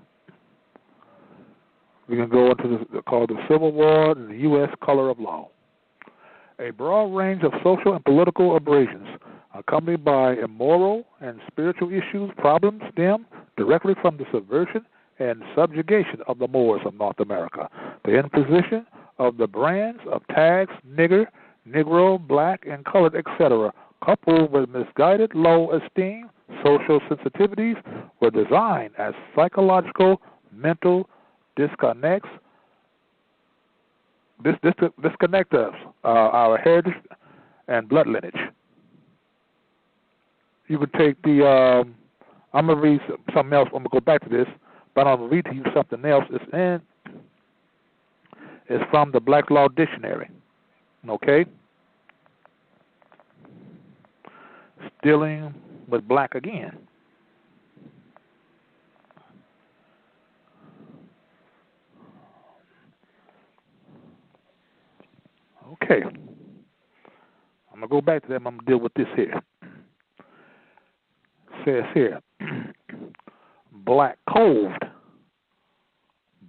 Speaker 4: we can go into this called the Civil War and the U.S. Color of Law. A broad range of social and political aberrations accompanied by immoral and spiritual problems stem directly from the subversion and subjugation of the Moors of North America. The imposition of the brands of tags, nigger, Negro, black, and colored, etc., coupled with misguided low esteem, social sensitivities, were designed as psychological, mental disconnect us, our heritage and blood lineage. You could take the, I'm going to read something else. I'm going to go back to this, but I'm going to read to you something else. It's from the Black Law Dictionary. Okay? Dealing with black again. Okay. I'm going to go back to them. I'm going to deal with this here. It says here, Black Code.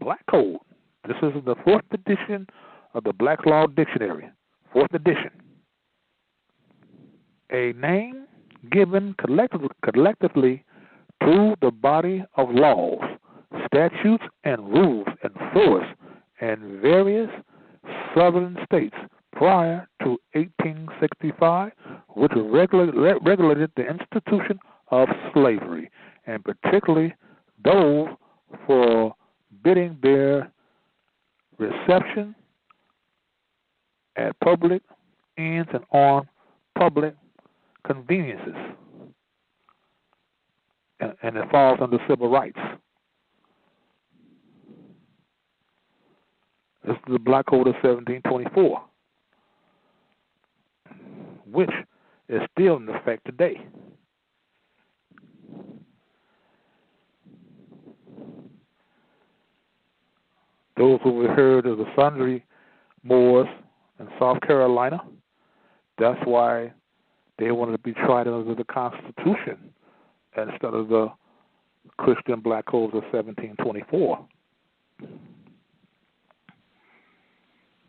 Speaker 4: Black Code. This is the 4th edition of the Black Law Dictionary. 4th edition. A name given collectively to the body of laws, statutes, and rules in force in various southern states prior to 1865, which regulated the institution of slavery, and particularly those forbidding their reception at public inns and on public conveniences. And it falls under civil rights. This is the Black Code of 1724, which is still in effect today. Those who have heard of the sundry Moors in South Carolina, that's why they wanted to be tried under the Constitution instead of the Christian Black Codes of 1724.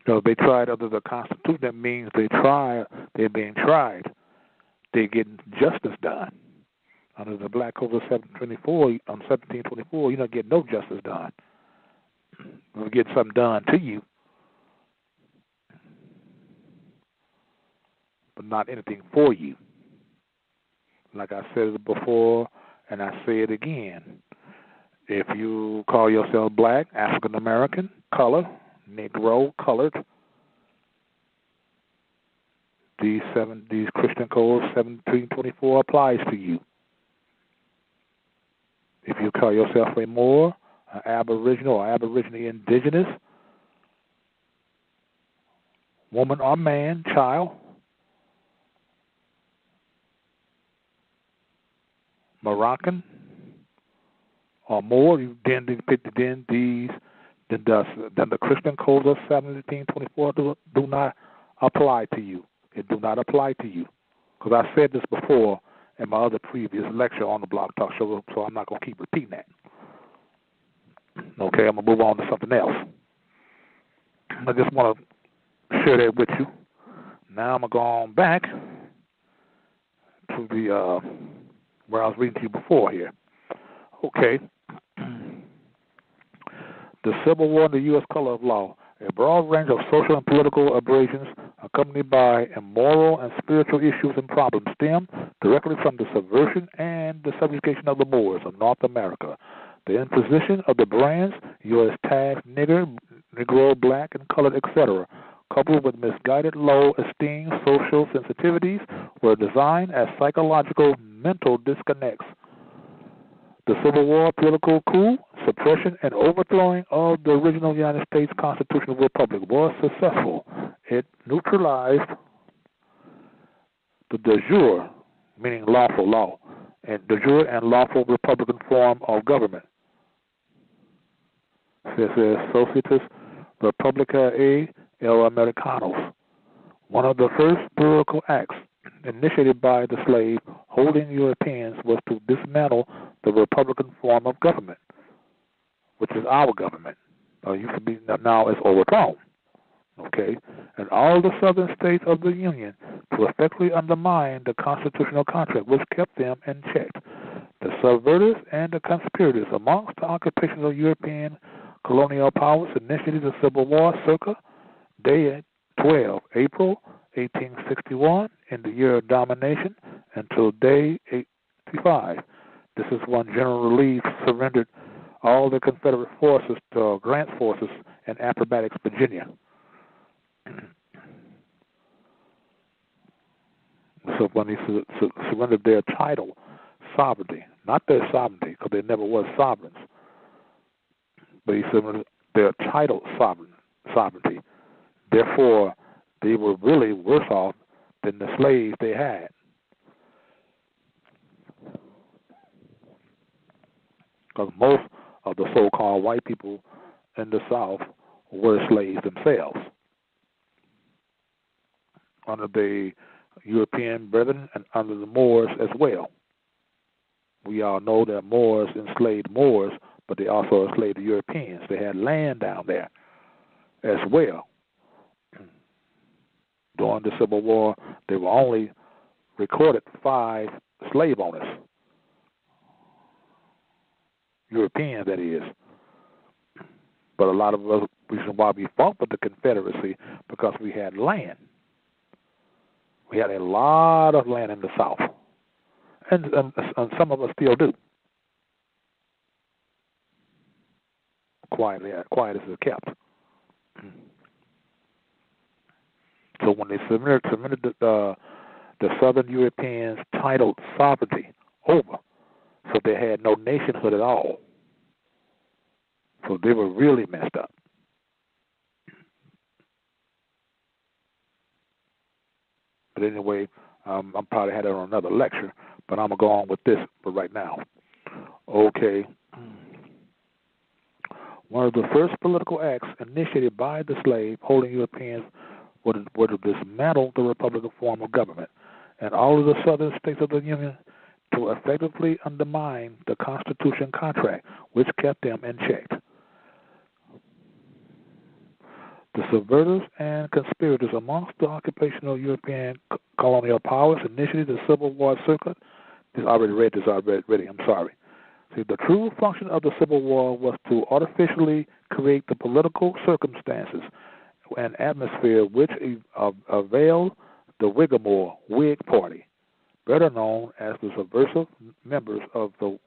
Speaker 4: So they tried under the Constitution. That means they're being tried. They're getting justice done. Under the Black Code of 1724, you're not getting no justice done. We'll get something done to you, but not anything for you. Like I said it before, and I say it again. If you call yourself black, African American, color, Negro, colored, these Christian codes 1724 applies to you. If you call yourself a Moor, an Aboriginal or Aborigine indigenous, woman or man, child, Moroccan or more, then the Christian codes of 1724 do not apply to you. It do not apply to you. Because I said this before in my other previous lecture on the Blog Talk Show, so I'm not going to keep repeating that. Okay, I'm going to move on to something else. I just want to share that with you. Now I'm going to go on back to the where I was reading to you before here. Okay. The Civil War and the U.S. Color of Law, a broad range of social and political aberrations accompanied by immoral and spiritual issues and problems stem directly from the subversion and the subjugation of the Moors of North America. The imposition of the brands, U.S. tags, nigger, Negro, black, and colored, etc., coupled with misguided low-esteem social sensitivities, were designed as psychological mental disconnects. The Civil War, political coup, suppression, and overthrowing of the original United States Constitutional Republic was successful. It neutralized the de jure, meaning lawful law, and de jure and lawful Republican form of government. This is Societas Republicae El-Americanos, one of the first political acts initiated by the slave-holding Europeans was to dismantle the Republican form of government, which is our government. Used to be, now it's overthrown. Okay? And all the southern states of the Union to effectively undermine the constitutional contract which kept them in check. The subverters and the conspirators amongst the occupational European colonial powers initiated the Civil War circa day 12 April 1861 in the year of domination until day 85. This is when General Lee surrendered all the Confederate forces to Grant's forces in Appomattox, Virginia. So when he surrendered their title, sovereignty, not their sovereignty, because they never was sovereigns, but he surrendered their title sovereignty. Therefore, they were really worse off than the slaves they had. Because most of the so-called white people in the South were slaves themselves under the European brethren and under the Moors as well. We all know that Moors enslaved Moors, but they also enslaved the Europeans. They had land down there as well. During the Civil War, there were only recorded 5 slave owners. Europeans, that is. But a lot of us, reason why we fought with the Confederacy, because we had land. We had a lot of land in the South. And some of us still do. Quiet as it's kept. So when they submitted the Southern Europeans titled sovereignty over, so they had no nationhood at all. So they were really messed up. But anyway, I'm probably had it on another lecture, but I'm going to go on with this for right now. Okay. One of the first political acts initiated by the slave-holding Europeans were to dismantle the Republican form of government and all of the southern states of the Union to effectively undermine the Constitution contract, which kept them in check. The subverters and conspirators amongst the occupational European colonial powers initiated the Civil War circuit. I already read this already. I'm sorry. See, the true function of the Civil War was to artificially create the political circumstances and atmosphere which availed the Whig Party, better known as the subversive members of the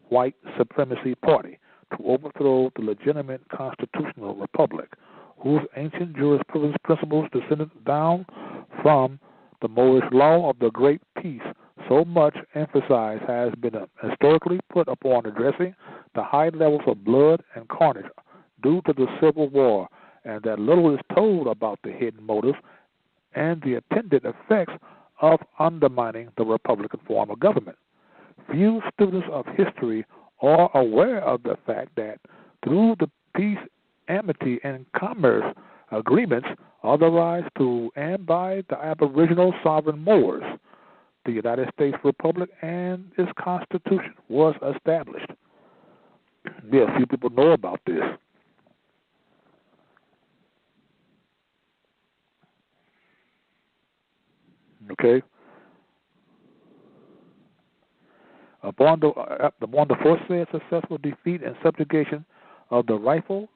Speaker 4: White Supremacy Party, to overthrow the legitimate constitutional republic, whose ancient jurisprudence principles descended down from the Moorish law of the Great Peace. So much emphasis has been historically put upon addressing the high levels of blood and carnage due to the Civil War, and that little is told about the hidden motives and the attendant effects of undermining the Republican form of government. Few students of history are aware of the fact that through the peace, amity, and commerce agreements authorized to and by the aboriginal sovereign Moors, the United States Republic and its Constitution was established. Yeah, few people know about this. Okay. Upon the foresaid successful defeat and subjugation of the rightful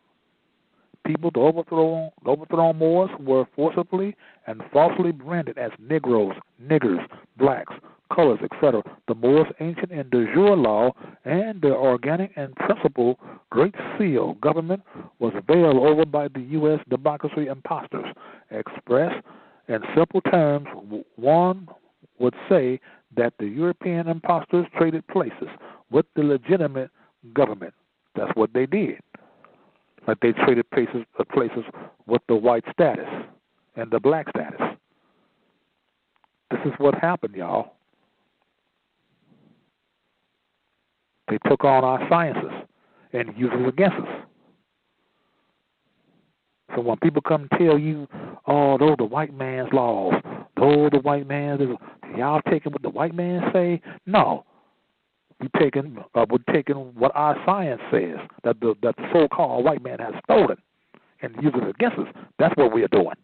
Speaker 4: people, the overthrown Moors were forcibly and falsely branded as Negroes, niggers, blacks, colors, etc. The Moors' ancient and de jure law and their organic and principal Great Seal government was veiled over by the U.S. democracy impostors. Expressed in simple terms, one would say that the European impostors traded places with the legitimate government. That's what they did. Like they traded places with the white status and the black status. This is what happened, y'all. They took on our sciences and used it against us. So when people come and tell you, oh, those are the white man's laws, those are the white man's, y'all taking what the white man say? No. We're taking what our science says that the so-called white man has stolen and used it against us. That's what we are doing.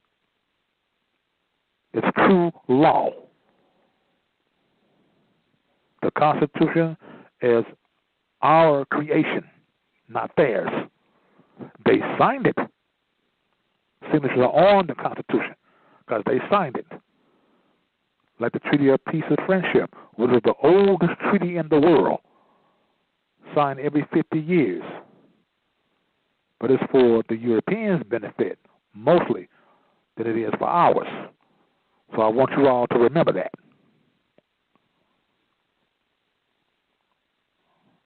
Speaker 4: It's true law. The Constitution is our creation, not theirs. They signed it. Signatures are on the Constitution because they signed it. Like the Treaty of Peace and Friendship, which is the oldest treaty in the world, signed every 50 years. But it's for the Europeans' benefit, mostly, than it is for ours. So I want you all to remember that.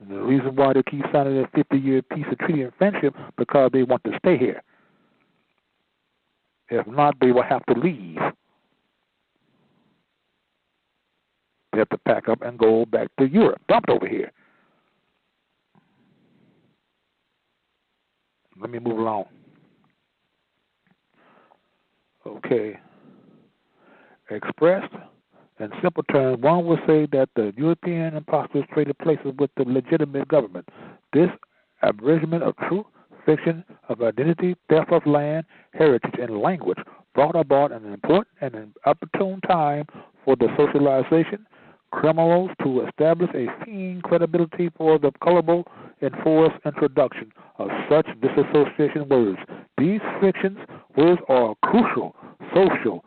Speaker 4: And the reason why they keep signing that 50-year peace and treaty and friendship, because they want to stay here. If not, they will have to leave. They have to pack up and go back to Europe, dumped over here. Let me move along. Okay. Expressed in simple terms, one would say that the European impostors traded places with the legitimate government. This abridgment of truth, fiction, of identity, theft of land, heritage, and language brought about an important and an opportune time for the socialization criminals to establish a fiend credibility for the culpable and forced introduction of such disassociation words. These fictions words are crucial social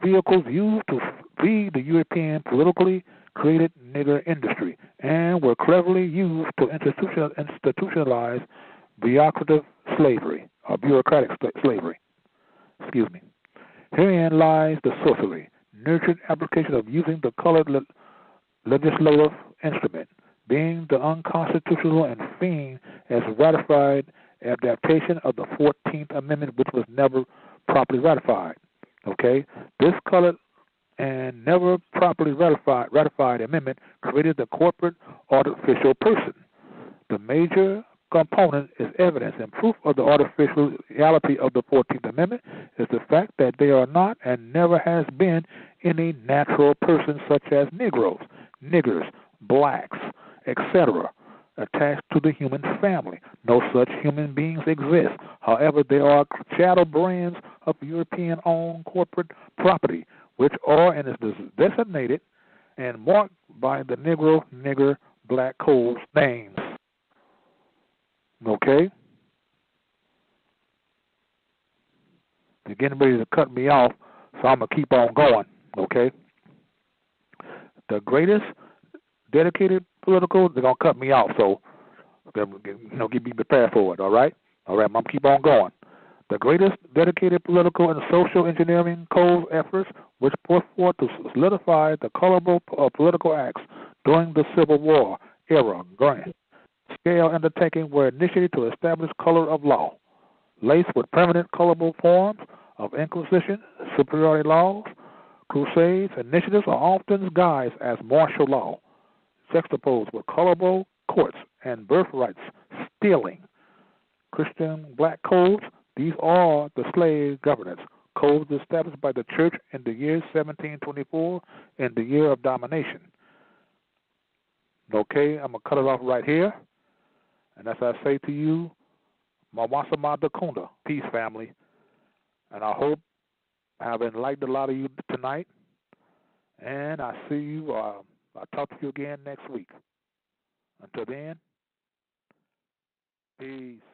Speaker 4: vehicles used to feed the European politically created nigger industry and were cleverly used to institutionalize bureaucratic slavery. Excuse me. Herein lies the sorcery, nurtured application of using the colored legislative instrument, being the unconstitutional and fiend as ratified adaptation of the 14th Amendment, which was never properly ratified. Okay? This colored and never properly ratified amendment created the corporate artificial person. The major component is evidence and proof of the artificiality of the 14th Amendment is the fact that there are not and never has been any natural persons such as Negroes, niggers, blacks, etc. attached to the human family. No such human beings exist. However, there are shadow brands of European-owned corporate property which are and is designated and marked by the Negro, nigger, black codes names. Okay? They're getting ready to cut me off, So I'm going to keep on going, okay? The greatest dedicated political, they're going to cut me off, so be prepared for it, all right? All right, I'm going to keep on going. The greatest dedicated political and social engineering code efforts which put forth to solidify the colorable political acts during the Civil War era, grand scale undertaking were initiated to establish color of law, laced with permanent colorable forms of inquisition, superiority laws, crusades, initiatives are often guised as martial law, juxtaposed with colorable courts and birthrights stealing. Christian black codes, these are the slave governance, codes established by the church in the year 1724 in the year of domination. Okay, I'm going to cut it off right here. And as I say to you, Mawasama Dakunda, peace, family. And I hope I have enlightened a lot of you tonight. And I see you, I'll talk to you again next week. Until then, peace.